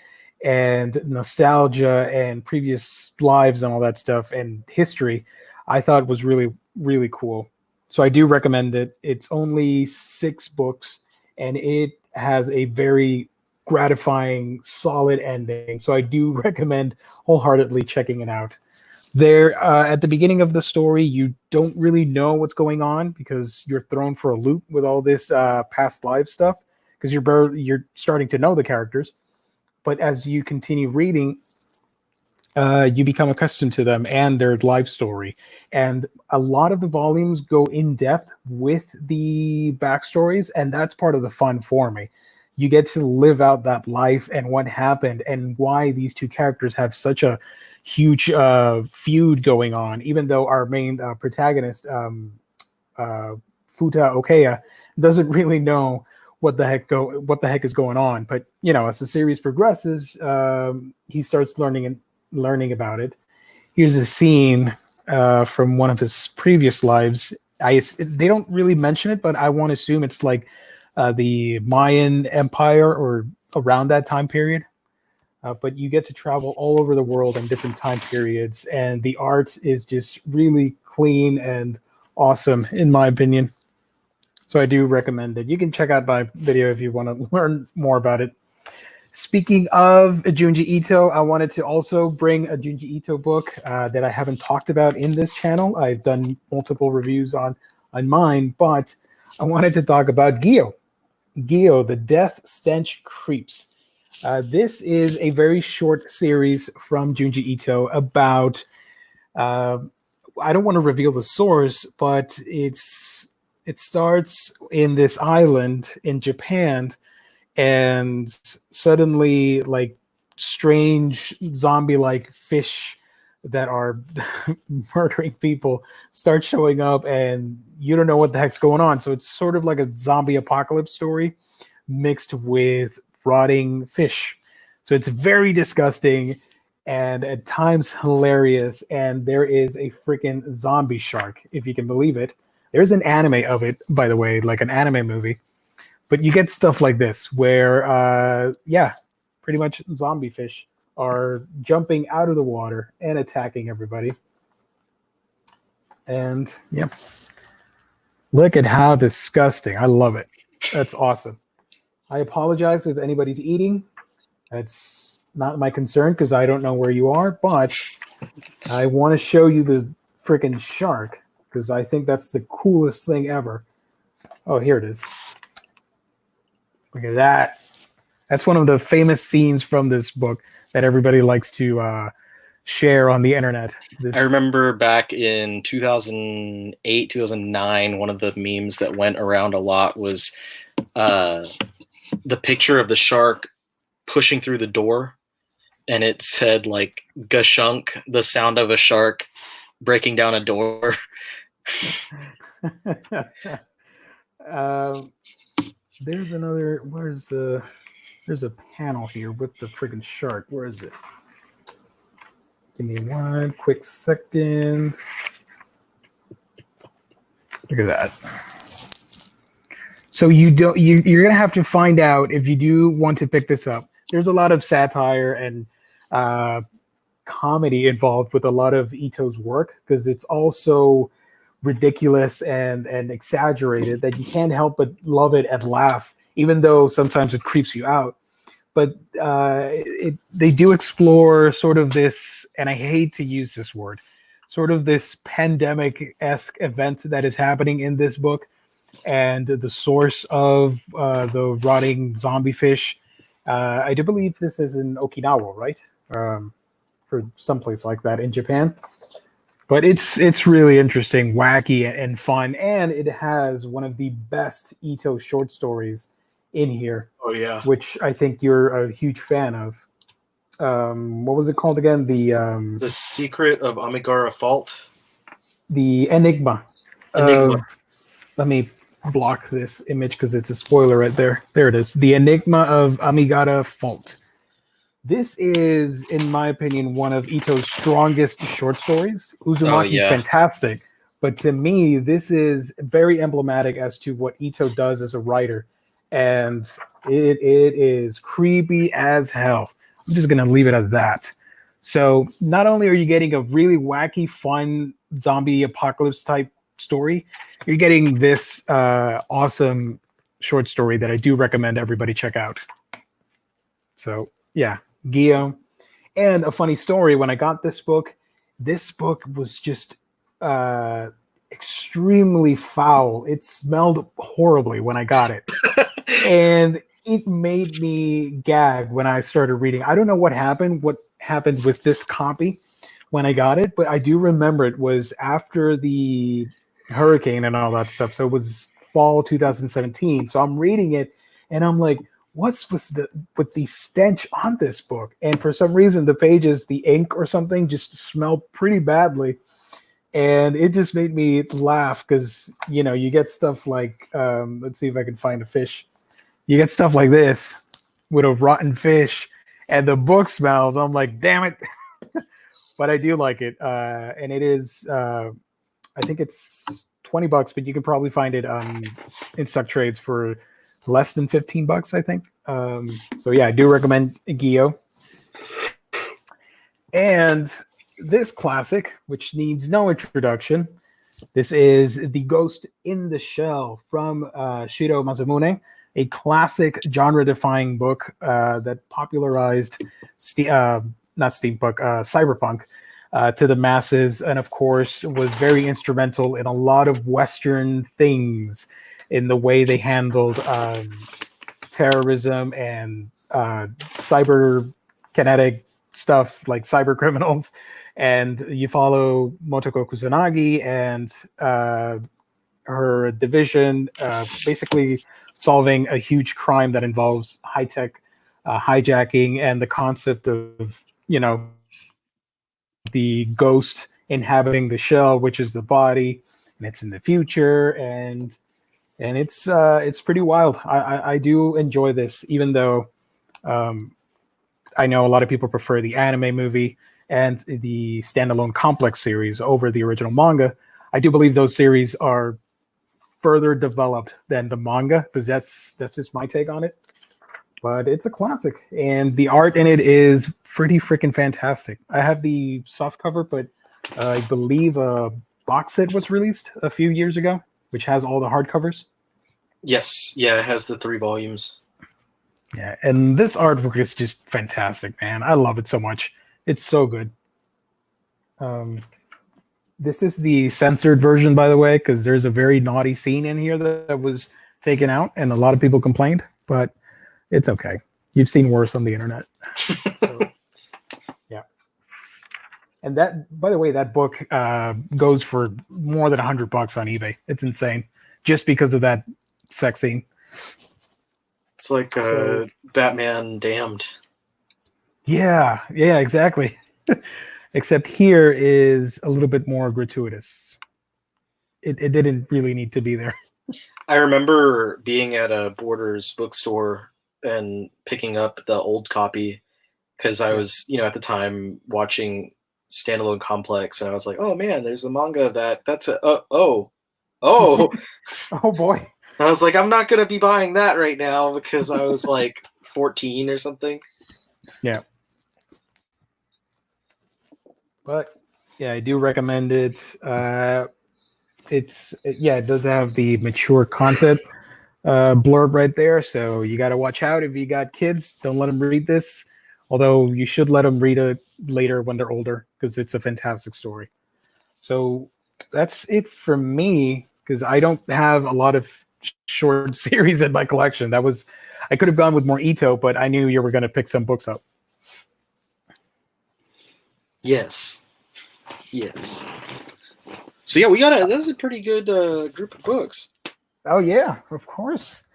and nostalgia and previous lives and all that stuff and history, I thought was really, really cool. So I do recommend it. It's only 6 books, and it has a very gratifying, solid ending. So I do recommend wholeheartedly checking it out. There, at the beginning of the story, you don't really know what's going on because you're thrown for a loop with all this past live stuff, because you're starting to know the characters. But as you continue reading, you become accustomed to them and their life story. And a lot of the volumes go in depth with the backstories, and that's part of the fun for me. You get to live out that life and what happened and why these two characters have such a huge feud going on, even though our main protagonist, Futa Okeya, doesn't really know what the heck is going on. But as the series progresses, he starts learning about it. Here's a scene from one of his previous lives. They don't really mention it, but I want to assume it's like the Mayan Empire or around that time period. But you get to travel all over the world in different time periods, and the art is just really clean and awesome, in my opinion. So I do recommend it. You can check out my video if you want to learn more about it. Speaking of Junji Ito, I wanted to also bring a Junji Ito book that I haven't talked about in this channel. I've done multiple reviews on mine, but I wanted to talk about Gyo. Gyo, The Death Stench Creeps. This is a very short series from Junji Ito about, I don't want to reveal the source, but it starts in this island in Japan, and suddenly like strange zombie-like fish that are murdering people start showing up, and you don't know what the heck's going on. So it's sort of like a zombie apocalypse story mixed with rotting fish. So it's very disgusting and at times hilarious. And there is a freaking zombie shark, if you can believe it. There's an anime of it, by the way, like an anime movie. But you get stuff like this where, pretty much zombie fish are jumping out of the water and attacking everybody. And yeah, look at how disgusting. I love it. That's awesome. I apologize if anybody's eating. That's not my concern because I don't know where you are, but I want to show you the freaking shark because I think that's the coolest thing ever. Oh, here it is. Look at that. That's one of the famous scenes from this book that everybody likes to share on the internet. I remember back in 2008, 2009, one of the memes that went around a lot was the picture of the shark pushing through the door, and it said like "gashunk," the sound of a shark breaking down a door. There's another. There's a panel here with the freaking shark. Where is it? Give me one quick second. Look at that. So you're gonna have to find out if you do want to pick this up. There's a lot of satire and comedy involved with a lot of Ito's work because it's also ridiculous and exaggerated that you can't help but love it and laugh, even though sometimes it creeps you out. But they do explore sort of this, and I hate to use this word, sort of this pandemic-esque event that is happening in this book, and the source of the rotting zombie fish. I do believe this is in Okinawa, right? Or someplace like that in Japan. But it's really interesting, wacky, and fun, and it has one of the best Ito short stories in here. Oh yeah, which I think you're a huge fan of. What was it called again? The Secret of Amigara Fault. The Enigma. Let me block this image because it's a spoiler right there. There it is. The Enigma of Amigara Fault. This is, in my opinion, one of Ito's strongest short stories. Uzumaki is fantastic, but to me, this is very emblematic as to what Ito does as a writer, and it is creepy as hell. I'm just gonna leave it at that. So not only are you getting a really wacky, fun zombie apocalypse type story, you're getting this awesome short story that I do recommend everybody check out. So yeah, Gio. And a funny story, when I got this book was just extremely foul. It smelled horribly when I got it. And it made me gag when I started reading. I don't know what happened with this copy when I got it, but I do remember it was after the hurricane and all that stuff. So it was fall 2017. So I'm reading it and I'm like, what's with the stench on this book? And for some reason, the pages, the ink or something just smelled pretty badly. And it just made me laugh because, you know, you get stuff like, let's see if I can find a fish. You get stuff like this with a rotten fish and the book smells. I'm like, damn it. But I do like it. And it is, I think it's $20, but you can probably find it in Stuck Trades for less than $15, I think. So yeah, I do recommend Gio. And this classic, which needs no introduction, this is The Ghost in the Shell from Shiro Masamune, a classic genre-defying book that popularized cyberpunk to the masses, and of course was very instrumental in a lot of Western things in the way they handled terrorism and cyber kinetic stuff like cyber criminals. And you follow Motoko Kusanagi and her division basically solving a huge crime that involves high-tech hijacking and the concept of, you know, the ghost inhabiting the shell, which is the body, and it's in the future, and it's pretty wild. I do enjoy this, even though I know a lot of people prefer the anime movie and the standalone complex series over the original manga. I do believe those series are further developed than the manga, because that's just my take on it. but it's a classic, and the art in it is pretty freaking fantastic. I have the soft cover, but I believe a box set was released a few years ago, which has all the hardcovers. Yes, yeah, it has the 3 volumes. Yeah, and this artwork is just fantastic, man. I love it so much. It's so good. This is the censored version, by the way, because there's a very naughty scene in here that was taken out, and a lot of people complained, but it's okay. You've seen worse on the internet. So, yeah. And that, by the way, that book goes for more than $100 on eBay. It's insane, just because of that sex scene. It's like Batman Damned. Yeah, exactly. Except here is a little bit more gratuitous. It didn't really need to be there. I remember being at a Borders bookstore and picking up the old copy because I was, at the time watching Standalone Complex, and I was like, oh man, there's a manga of that. That's a oh. Oh boy. I was like, I'm not going to be buying that right now because I was like 14 or something. Yeah. But yeah, I do recommend it. It does have the mature content blurb right there. So you got to watch out if you got kids. Don't let them read this. Although you should let them read it later when they're older because it's a fantastic story. So that's it for me because I don't have a lot of short series in my collection. I could have gone with more Ito, but I knew you were going to pick some books up. Yes. So yeah, this is a pretty good group of books. Oh yeah, of course.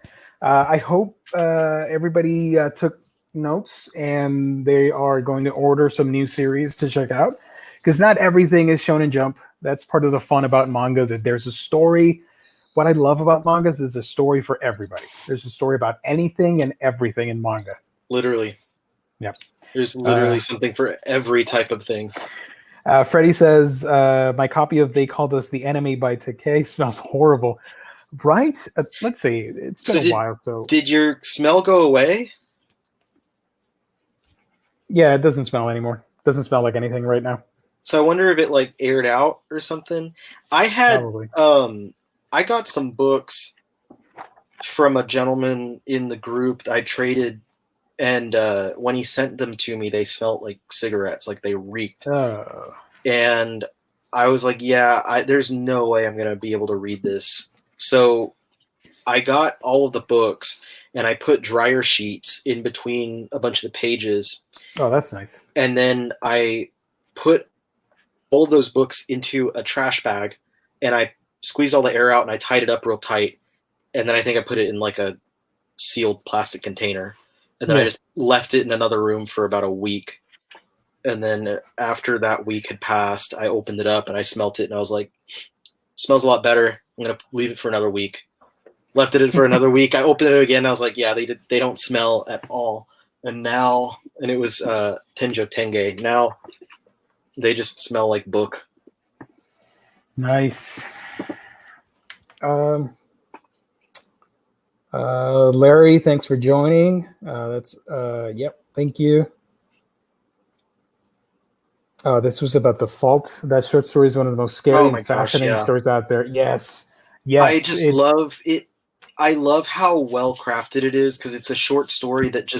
I hope everybody took notes and they are going to order some new series to check out because not everything is Shonen Jump. That's part of the fun about manga, that there's a story. What I love about mangas is a story for everybody. There's a story about anything and everything in manga. Literally. Yep. There's literally something for every type of thing. Freddie says, my copy of They Called Us the Enemy by Takei smells horrible. Right? Let's see. It's been a while. So did your smell go away? Yeah, it doesn't smell anymore. It doesn't smell like anything right now. So I wonder if it like aired out or something. I had I got some books from a gentleman in the group I traded, and when he sent them to me, they smelled like cigarettes, like they reeked. Oh. And I was like, there's no way I'm going to be able to read this. So I got all of the books, and I put dryer sheets in between a bunch of the pages. Oh, that's nice. And then I put all of those books into a trash bag, and I squeezed all the air out, and I tied it up real tight. And then I think I put it in like a sealed plastic container. And then I just left it in another room for about a week. And then after that week had passed, I opened it up and I smelt it, and I was like, smells a lot better. I'm going to leave it for another week. Left it in for another week. I opened it again. I was like, yeah, they don't smell at all. And it was Tenjo Tenge. Now they just smell like book. Nice. Larry, thanks for joining. Thank you. Oh, this was about The Fault. That short story is one of the most scary and fascinating stories out there. Yes. I just love it. I love how well crafted it is because it's a short story that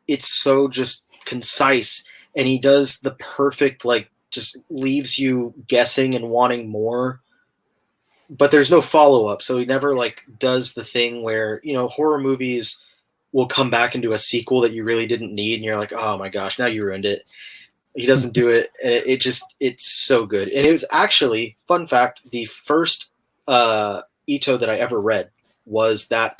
it's so just concise, and he does the perfect, just leaves you guessing and wanting more. But there's no follow-up, so he never does the thing where, horror movies will come back and do a sequel that you really didn't need, and you're like, oh my gosh, now you ruined it. He doesn't do it, and it's so good. And it was actually, fun fact, the first Ito that I ever read was that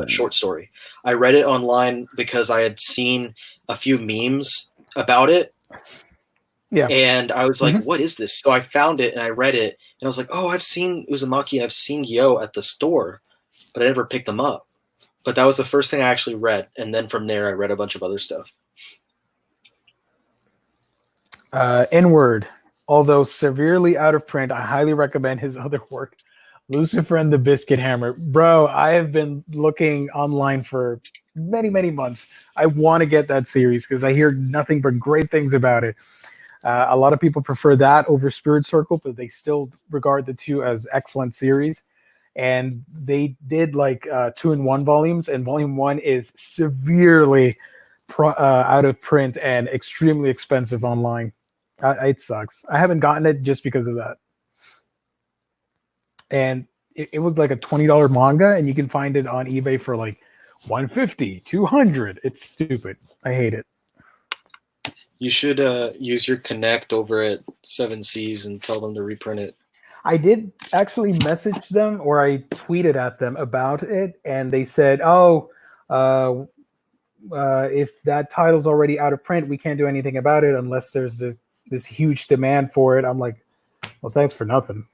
short story. I read it online because I had seen a few memes about it. Yeah. And I was like, what is this? So I found it and I read it, and I was like, oh, I've seen Uzumaki and I've seen Yo at the store, but I never picked them up. But that was the first thing I actually read. And then from there, I read a bunch of other stuff. N-Word, although severely out of print, I highly recommend his other work, Lucifer and the Biscuit Hammer. Bro, I have been looking online for many, many months. I want to get that series because I hear nothing but great things about it. A lot of people prefer that over Spirit Circle, but they still regard the two as excellent series. And they did like 2-in-1 volumes, and volume 1 is severely out of print and extremely expensive online. It sucks. I haven't gotten it just because of that. And it was like a $20 manga, and you can find it on eBay for like $150, $200. It's stupid. I hate it. You should use your connect over at Seven Seas and tell them to reprint it. I did actually message them, or I tweeted at them about it, and they said, "Oh, if that title's already out of print, we can't do anything about it unless there's this huge demand for it." I'm like, "Well, thanks for nothing."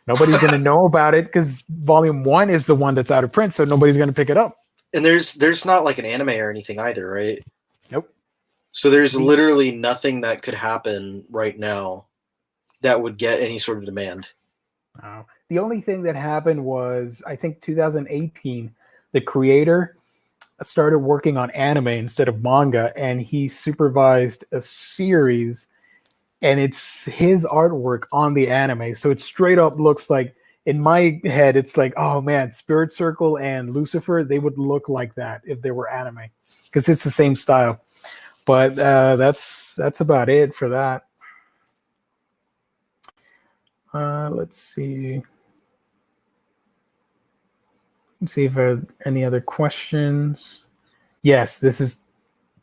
Nobody's going to know about it because volume 1 is the one that's out of print, so nobody's going to pick it up. And there's not like an anime or anything either, right? Nope. So there's literally nothing that could happen right now that would get any sort of demand. The only thing that happened was, I think 2018, the creator started working on anime instead of manga, and he supervised a series, and it's his artwork on the anime. So it straight up looks like, in my head, it's like, oh man, Spirit Circle and Lucifer, they would look like that if they were anime, because it's the same style. But that's about it for that. Let's see. Let's see if there are any other questions. Yes, this is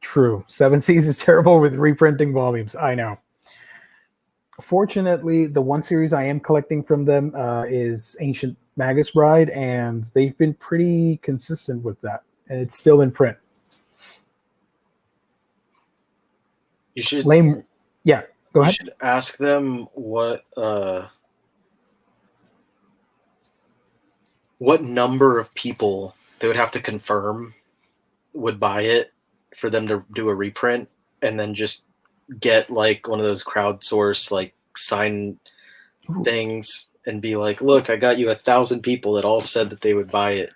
true. Seven Seas is terrible with reprinting volumes. I know. Fortunately, the one series I am collecting from them is Ancient Magus Bride, and they've been pretty consistent with that, and it's still in print. You should. Yeah, go ahead. You should ask them what number of people they would have to confirm would buy it for them to do a reprint, and then just get like one of those crowdsource like sign things and be like, look, I got you 1,000 people that all said that they would buy it.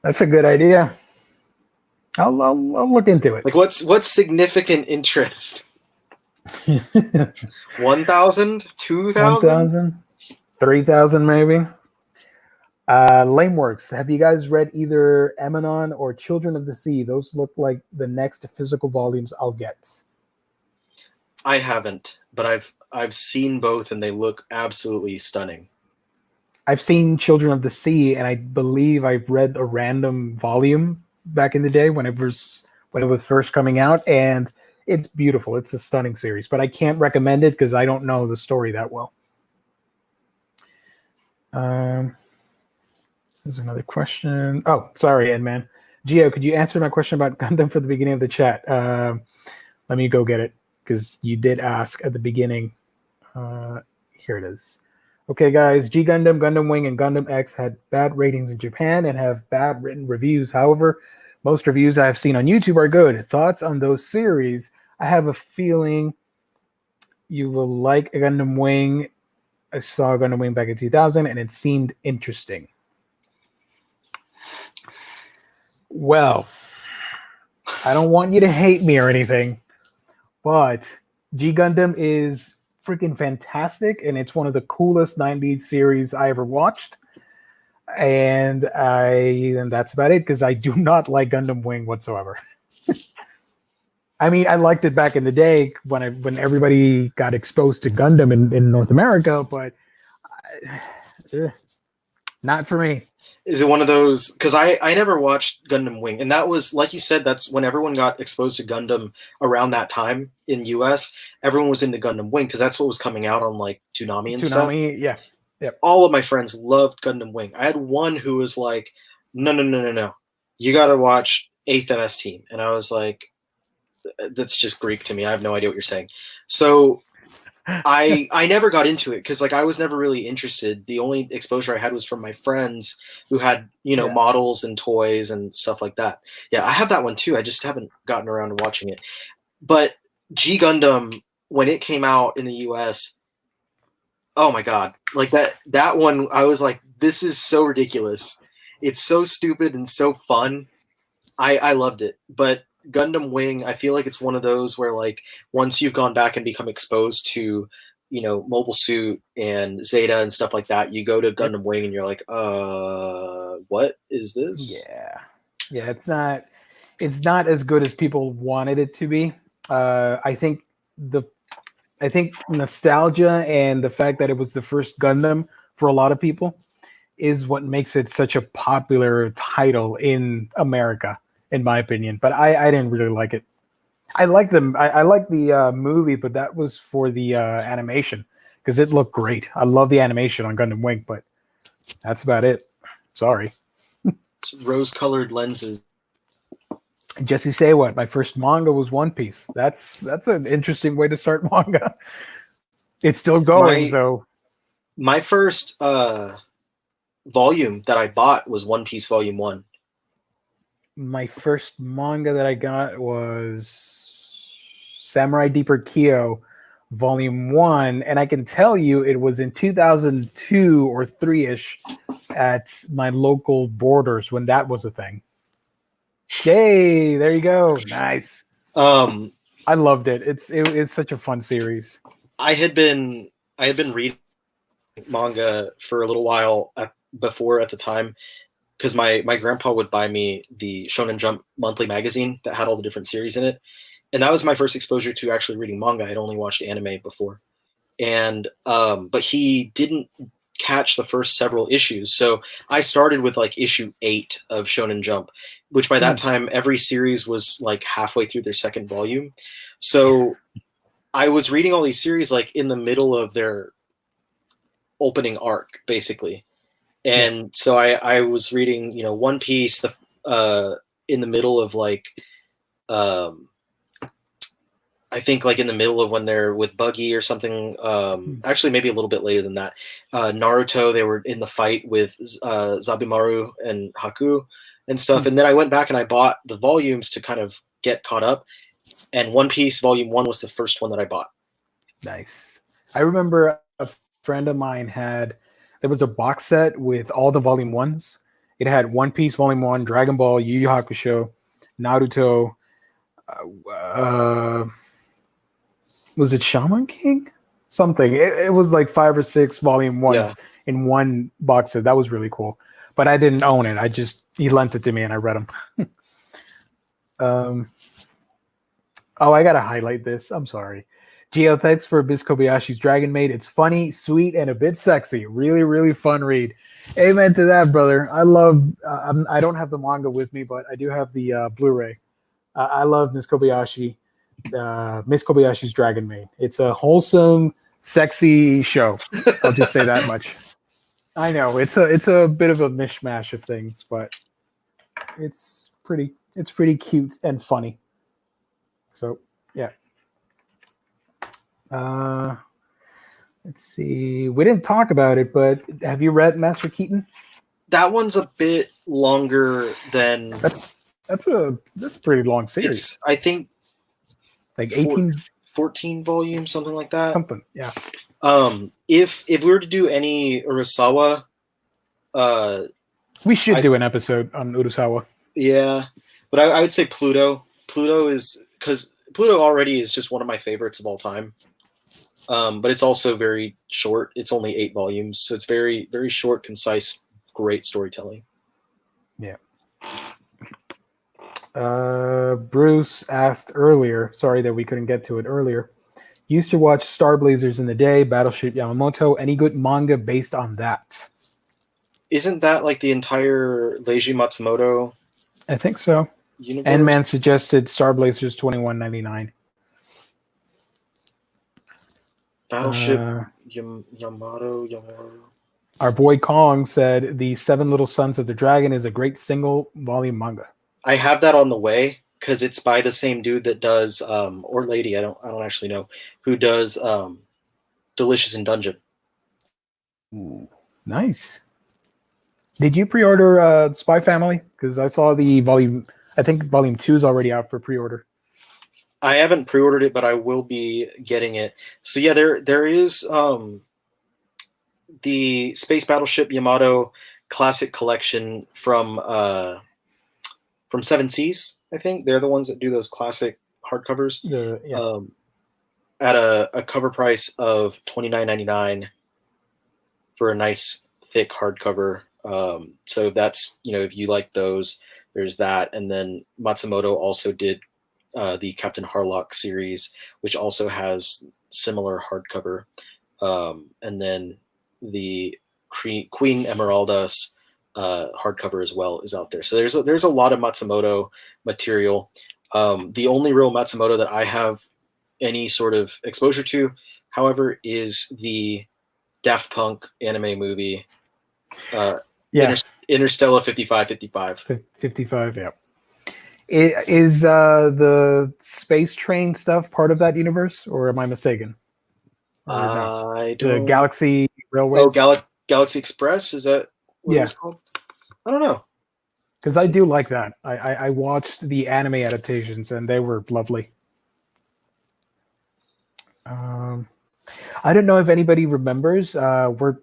That's a good idea. I'll look into it. Like what's significant interest? 1,000? 2,000? 3,000 maybe. Lameworks, have you guys read either Emanon or Children of the Sea? Those look like the next physical volumes I'll get. I haven't, but I've seen both, and they look absolutely stunning. I've seen Children of the Sea, and I believe I read a random volume back in the day when it was first coming out, and it's beautiful. It's a stunning series, but I can't recommend it because I don't know the story that well. There's another question. Oh, sorry, Edman. Gio, could you answer my question about Gundam for the beginning of the chat? Let me go get it, because you did ask at the beginning. Here it is. Okay, guys. G Gundam, Gundam Wing, and Gundam X had bad ratings in Japan and have bad written reviews. However, most reviews I have seen on YouTube are good. Thoughts on those series? I have a feeling you will like Gundam Wing. I saw Gundam Wing back in 2000, and it seemed interesting. Well, I don't want you to hate me or anything, but G Gundam is freaking fantastic, and it's one of the coolest 90s series I ever watched. And that's about it, because I do not like Gundam Wing whatsoever. I mean, I liked it back in the day when everybody got exposed to Gundam in North America, but not for me. Is it one of those? Because I never watched Gundam Wing, and that was, like you said, that's when everyone got exposed to Gundam around that time in US. Everyone was into Gundam Wing because that's what was coming out on like Toonami and stuff. Yeah. Yep. All of my friends loved Gundam Wing. I had one who was like, no. You got to watch 8th MS Team. And I was like, that's just Greek to me. I have no idea what you're saying. So I never got into it because like I was never really interested. The only exposure I had was from my friends who had, models and toys and stuff like that. Yeah, I have that one too. I just haven't gotten around to watching it. But G Gundam, when it came out in the US, oh my God. Like that one, I was like, this is so ridiculous. It's so stupid and so fun. I loved it, but Gundam Wing, I feel like it's one of those where like once you've gone back and become exposed to, Mobile Suit and Zeta and stuff like that, you go to Gundam Wing and you're like, what is this? Yeah, it's not as good as people wanted it to be. I think nostalgia and the fact that it was the first Gundam for a lot of people is what makes it such a popular title in America, in my opinion. But I didn't really like it. I like them. I like the movie, but that was for the animation because it looked great. I love the animation on Gundam Wing, but that's about it. Sorry. It's rose-colored lenses. Jesse, say what? My first manga was One Piece. That's an interesting way to start manga. It's still going, so my first volume that I bought was One Piece Volume 1. My first manga that I got was Samurai Deeper Kyo Volume 1, and I can tell you it was in 2002 or 3-ish at my local Borders when that was a thing. Yay, there you go. Nice. I loved it. It's such a fun series. I had been reading manga for a little while before at the time because my grandpa would buy me the Shonen Jump monthly magazine that had all the different series in it. And that was my first exposure to actually reading manga. I'd only watched anime before. And but he didn't catch the first several issues. So I started with like issue 8 of Shonen Jump, which by that time every series was like halfway through their second volume. So I was reading all these series like in the middle of their opening arc, basically. And so I was reading, One Piece in the middle of like I think like in the middle of when they're with Buggy or something. Actually, maybe a little bit later than that. Naruto, they were in the fight with Zabimaru and Haku and stuff. And then I went back and I bought the volumes to kind of get caught up. And One Piece Volume 1 was the first one that I bought. Nice. I remember a friend of mine there was a box set with all the Volume 1s. It had One Piece Volume 1, Dragon Ball, Yu Yu Hakusho, Naruto, was it Shaman King? Something. It was like 5 or 6 Volume 1s in one box set. That was really cool. But I didn't own it. He lent it to me and I read them. I gotta highlight this. I'm sorry. Geo, thanks for Biz Kobayashi's Dragon Maid. It's funny, sweet, and a bit sexy. Really, really fun read. Amen to that, brother. I love. I don't have the manga with me, but I do have the Blu-ray. I love Miss Kobayashi. Miss Kobayashi's Dragon Maid. It's a wholesome, sexy show. I'll just say that much. I know it's a bit of a mishmash of things, but it's pretty cute and funny. So yeah. Let's see. We didn't talk about it, but have you read Master Keaton? That one's a bit longer than. That's a pretty long series. It's, I think, like 14 volumes, something like that. Something, yeah. If we were to do any Urasawa, we should do an episode on Urasawa. Yeah, but I would say Pluto. Pluto is because Pluto already is just one of my favorites of all time. But it's also very short. It's only 8 volumes, so it's very, very short, concise, great storytelling. Yeah. Bruce asked earlier, sorry that we couldn't get to it earlier, used to watch Star Blazers in the day, Battleship Yamamoto. Any good manga based on that? Isn't that like the entire Leiji Matsumoto? I think so. Universe? N-Man suggested Star Blazers $21.99. Battleship Yamato. Our boy Kong said the 7 Little Sons of the Dragon is a great single volume manga. I have that on the way because it's by the same dude that does or lady, I don't actually know, who does Delicious in Dungeon. Ooh, nice. Did you pre-order Spy Family? Because I saw the volume. I think volume 2 is already out for pre-order. I haven't pre-ordered it, but I will be getting it. So yeah, there is the Space Battleship Yamato Classic Collection from from Seven Seas. I think they're the ones that do those classic hardcovers. At a cover price of $29.99 for a nice thick hardcover. So that's, if you like those, there's that. And then Matsumoto also did the Captain Harlock series, which also has similar hardcover. And then the Queen Emeralda's hardcover as well is out there. So there's a lot of Matsumoto material. The only real Matsumoto that I have any sort of exposure to, however, is the Daft Punk anime movie, Interstellar 5555. 55, yeah. Is the space train stuff part of that universe, or am I mistaken? I don't. The Galaxy Railways? Oh, Galaxy Express? Is that what it's called? I don't know. Because I do like that. I watched the anime adaptations, and they were lovely. I don't know if anybody remembers. We're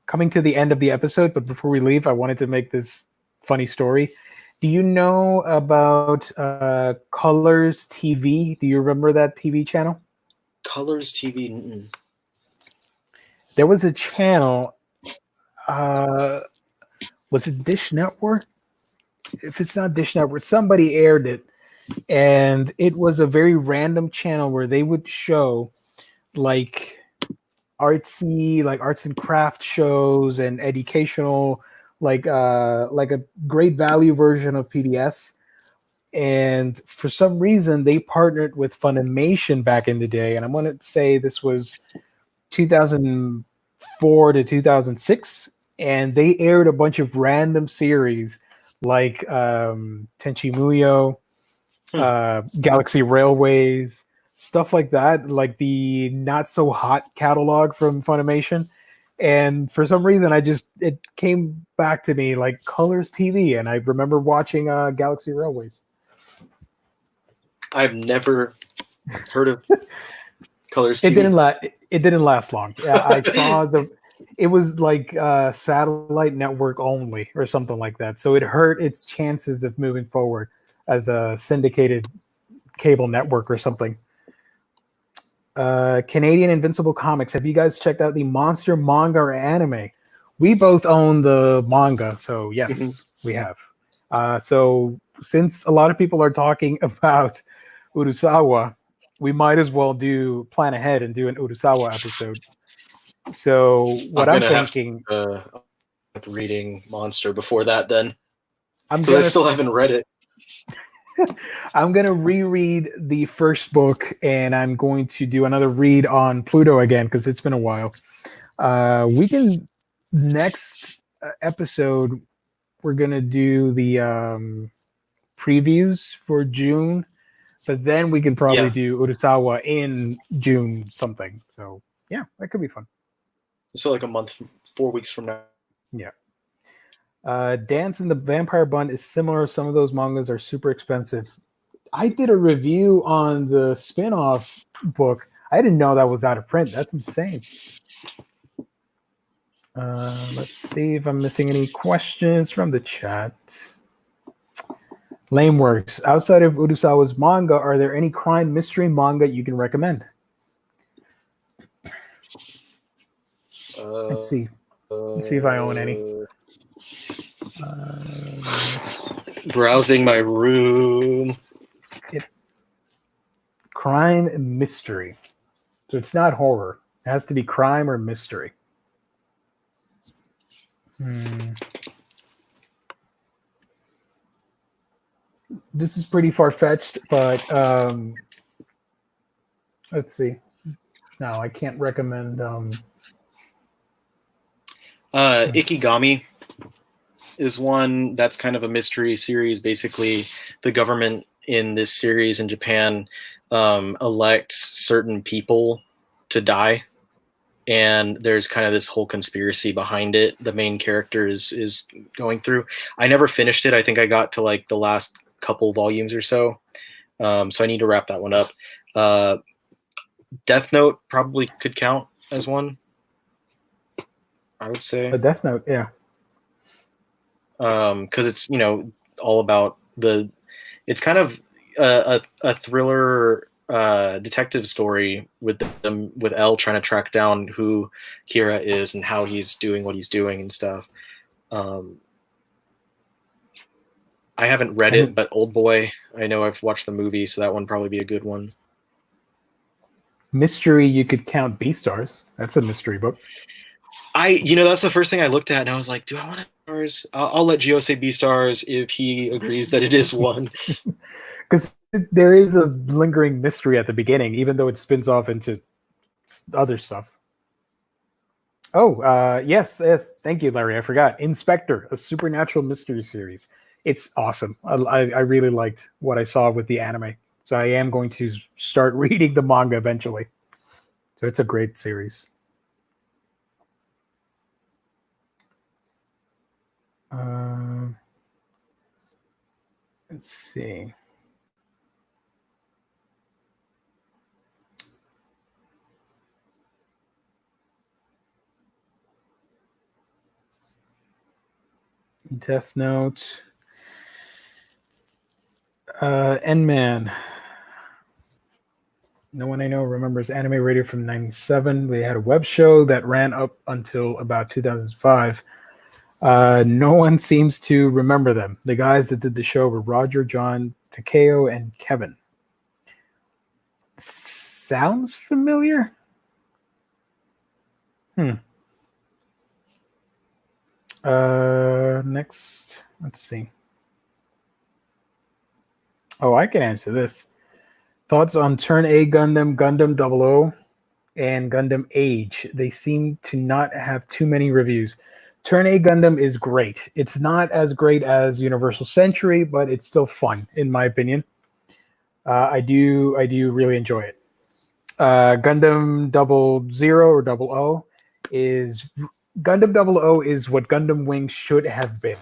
coming to the end of the episode, but before we leave, I wanted to make this funny story. Do you know about Colors TV? Do you remember that TV channel? Colors TV. Mm-mm. There was a channel. Was it Dish Network? If it's not Dish Network, somebody aired it. And it was a very random channel where they would show like artsy, like arts and craft shows and educational, like a great value version of PBS. And for some reason, they partnered with Funimation back in the day. And I'm going to say this was 2004 to 2006. And they aired a bunch of random series like Tenchi Muyo, Galaxy Railways, stuff like that, like the not so hot catalog from Funimation. And for some reason, it came back to me like Colors TV, and I remember watching Galaxy Railways. I've never heard of Colors TV. It didn't last long. I saw it was like satellite network only or something like that. So it hurt its chances of moving forward as a syndicated cable network or something. Canadian Invincible Comics. Have you guys checked out the Monster manga or anime? We both own the manga, so yes, we have. So since a lot of people are talking about Urasawa, we might as well plan ahead and do an Urasawa episode. So what I'm thinking, reading Monster before that, then I still haven't read it. I'm gonna reread the first book, and I'm going to do another read on Pluto again because it's been a while. We can next episode we're gonna do the previews for June, but then we can probably do Urasawa in June something. So yeah, that could be fun. So like a month, 4 weeks from now. Yeah. Dance in the Vampire Bund is similar. Some of those mangas are super expensive. I did a review on the spin-off book. I didn't know that was out of print. That's insane. Let's see if I'm missing any questions from the chat. Lameworks. Outside of Urasawa's manga, are there any crime mystery manga you can recommend? Let's see. Let's see if I own any. Browsing my room. Crime and mystery. So it's not horror. It has to be crime or mystery. This is pretty far-fetched, but let's see. No, I can't recommend. Ikigami is one that's kind of a mystery series. Basically, the government in this series in Japan elects certain people to die, and there's kind of this whole conspiracy behind it. The main character is going through. I never finished it. I think I got to like the last couple volumes or so. So I need to wrap that one up. Death Note probably could count as one, I would say. A Death Note, yeah. Because it's, all about it's kind of a thriller detective story with Elle trying to track down who Kira is and how he's doing what he's doing and stuff. I haven't read it, but Old Boy, I know I've watched the movie, so that one probably be a good one. Mystery, you could count Beastars. That's a mystery book. That's the first thing I looked at, and I was like, do I want to Beastars? I'll let Gio say Beastars if he agrees that it is one. Because there is a lingering mystery at the beginning, even though it spins off into other stuff. Oh, yes. Thank you, Larry. I forgot. Inspector, a supernatural mystery series. It's awesome. I really liked what I saw with the anime. So I am going to start reading the manga eventually. So it's a great series. Let's see. Death Note. N-Man. No one I know remembers Anime Radio from '97. They had a web show that ran up until about 2005. No one seems to remember them. The guys that did the show were Roger, John, Takeo, and Kevin. Sounds familiar? Next, let's see. Oh, I can answer this. Thoughts on Turn A Gundam, Gundam 00, and Gundam Age. They seem to not have too many reviews. Turn A Gundam is great. It's not as great as Universal Century, but it's still fun, in my opinion. I do really enjoy it. Gundam 00 or 00 is Gundam 00 is what Gundam Wing should have been,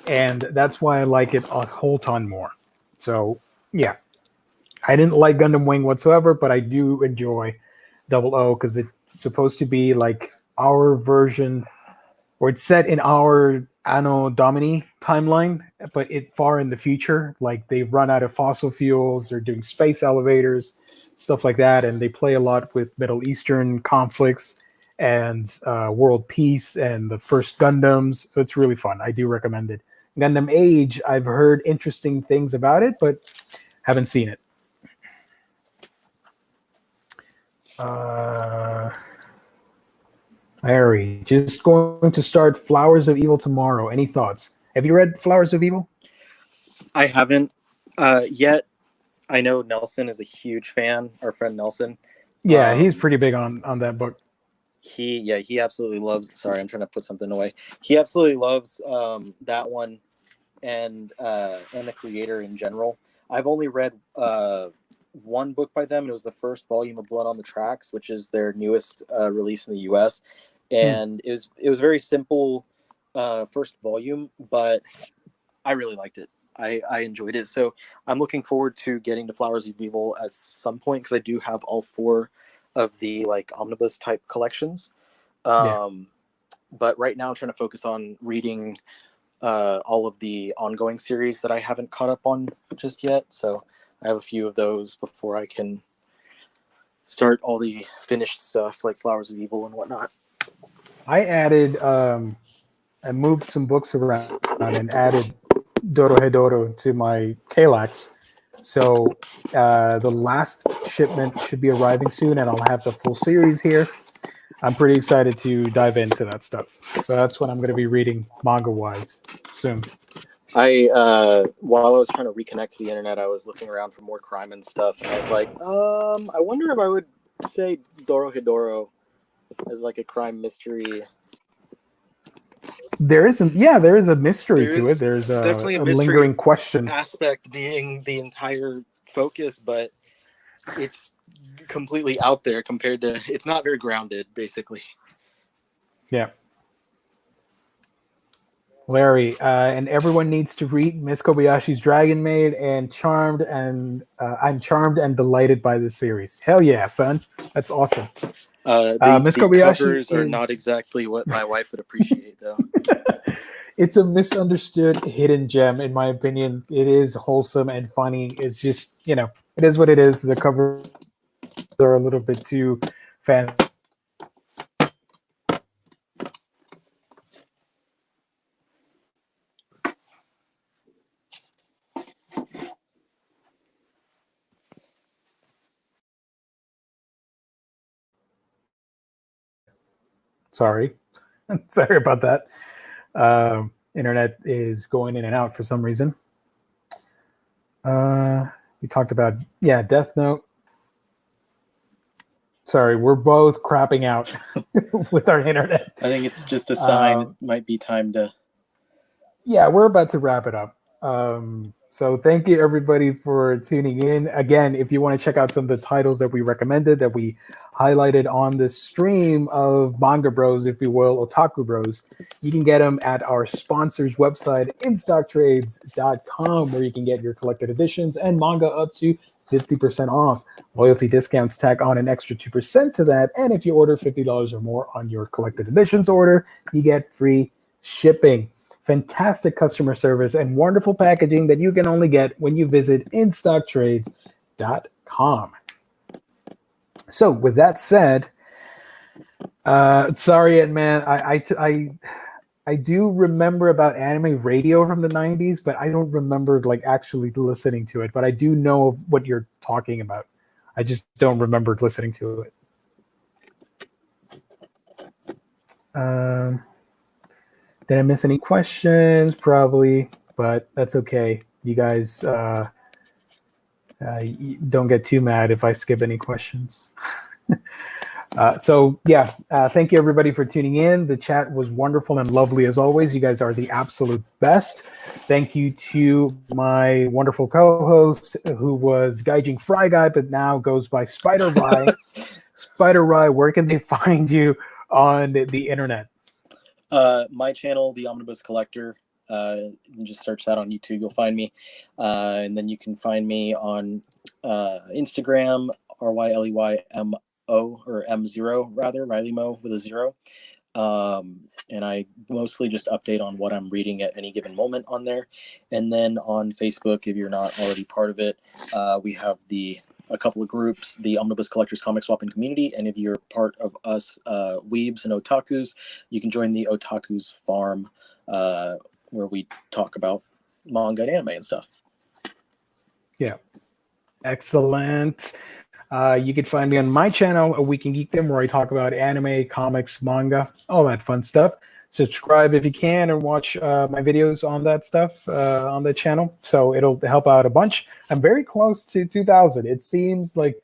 and that's why I like it a whole ton more. So yeah, I didn't like Gundam Wing whatsoever, but I do enjoy 00 because it's supposed to be like our version, or it's set in our Anno Domini timeline, but it far in the future. Like they've run out of fossil fuels, they're doing space elevators, stuff like that, and they play a lot with Middle Eastern conflicts and world peace and the first Gundams. So it's really fun. I do recommend it. Gundam Age, I've heard interesting things about it, but haven't seen it. Larry, just going to start Flowers of Evil tomorrow. Any thoughts? Have you read Flowers of Evil? I haven't yet. I know Nelson is a huge fan. Our friend Nelson. Yeah, he's pretty big on that book. He absolutely loves. Sorry, I'm trying to put something away. He absolutely loves that one, and the creator in general. I've only read one book by them. It was the first volume of Blood on the Tracks, which is their newest release in the U.S. And it was very simple first volume, but I really liked it. I enjoyed it. So I'm looking forward to getting to Flowers of Evil at some point, because I do have all 4 of the like omnibus type collections. But right now I'm trying to focus on reading all of the ongoing series that I haven't caught up on just yet. So I have a few of those before I can start all the finished stuff like Flowers of Evil and whatnot. I added, I moved some books around and added Dorohedoro to my Kalax. So the last shipment should be arriving soon, and I'll have the full series here. I'm pretty excited to dive into that stuff. So that's what I'm going to be reading manga-wise soon. While I was trying to reconnect to the internet, I was looking around for more crime and stuff, and I was like, I wonder if I would say Dorohedoro as like a crime mystery. There is a mystery to it. There's definitely a lingering question aspect being the entire focus, but it's completely out there compared to. It's not very grounded, basically. Yeah. Larry, and everyone needs to read Miss Kobayashi's Dragon Maid and Charmed, and I'm charmed and delighted by this series. Hell yeah, son. That's awesome. The covers are not exactly what my wife would appreciate, though. it's a misunderstood hidden gem, in my opinion. It is wholesome and funny. It's just, it is what it is. The covers are a little bit too fan. Sorry. Sorry about that. Internet is going in and out for some reason. We talked about, Death Note. Sorry, we're both crapping out with our internet. I think it's just a sign it might be time to... Yeah, we're about to wrap it up. So thank you, everybody, for tuning in. Again, if you want to check out some of the titles that we recommended, that we highlighted on the stream of Manga Bros, if you will, Otaku Bros, you can get them at our sponsor's website, instocktrades.com, where you can get your collected editions and manga up to 50% off. Loyalty discounts tack on an extra 2% to that. And if you order $50 or more on your collected editions order, you get free shipping. Fantastic customer service and wonderful packaging that you can only get when you visit instocktrades.com. So with that said, sorry, man, I do remember about anime radio from the 90s, but I don't remember actually listening to it. But I do know what you're talking about. I just don't remember listening to it. Did I miss any questions? Probably, but that's okay. You guys don't get too mad if I skip any questions. Thank you, everybody, for tuning in. The chat was wonderful and lovely as always. You guys are the absolute best. Thank you to my wonderful co-host, who was Gaijin Fry Guy, but now goes by Spider Rye. Spider Rye, where can they find you on the internet? My channel, the Omnibus Collector. You can just search that on YouTube. You'll find me. And then you can find me on Instagram, RYLEYMO, or M0 rather, Ryley Mo with a 0. And I mostly just update on what I'm reading at any given moment on there. And then on Facebook, if you're not already part of it, we have a couple of groups, the Omnibus Collectors Comic Swapping Community, and if you're part of us weebs and otakus, you can join the Otakus Farm, where we talk about manga and anime and stuff. Yeah. Excellent. You can find me on my channel, A Week in Geekdom, where I talk about anime, comics, manga, all that fun stuff. Subscribe if you can and watch my videos on that stuff on the channel. So it'll help out a bunch. I'm very close to 2,000. It seems like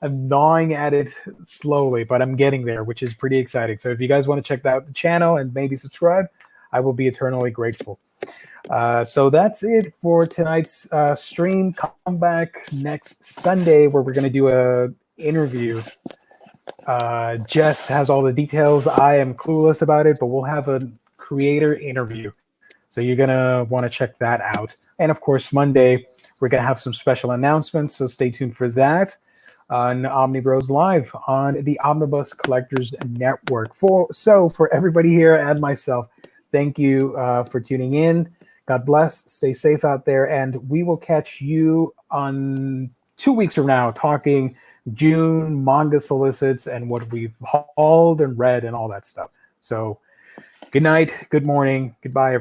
I'm gnawing at it slowly, but I'm getting there, which is pretty exciting. So if you guys want to check out the channel and maybe subscribe, I will be eternally grateful. So that's it for tonight's stream. Come back next Sunday where we're going to do an interview. Jess has all the details. I am clueless about it, but we'll have a creator interview. So you're going to want to check that out. And of course, Monday, we're going to have some special announcements. So stay tuned for that on Omnibroslive on the Omnibus Collectors Network. For everybody here and myself, thank you for tuning in. God bless. Stay safe out there. And we will catch you on 2 weeks from now talking June manga solicits and what we've hauled and read and all that stuff. So good night, good morning, goodbye, everybody.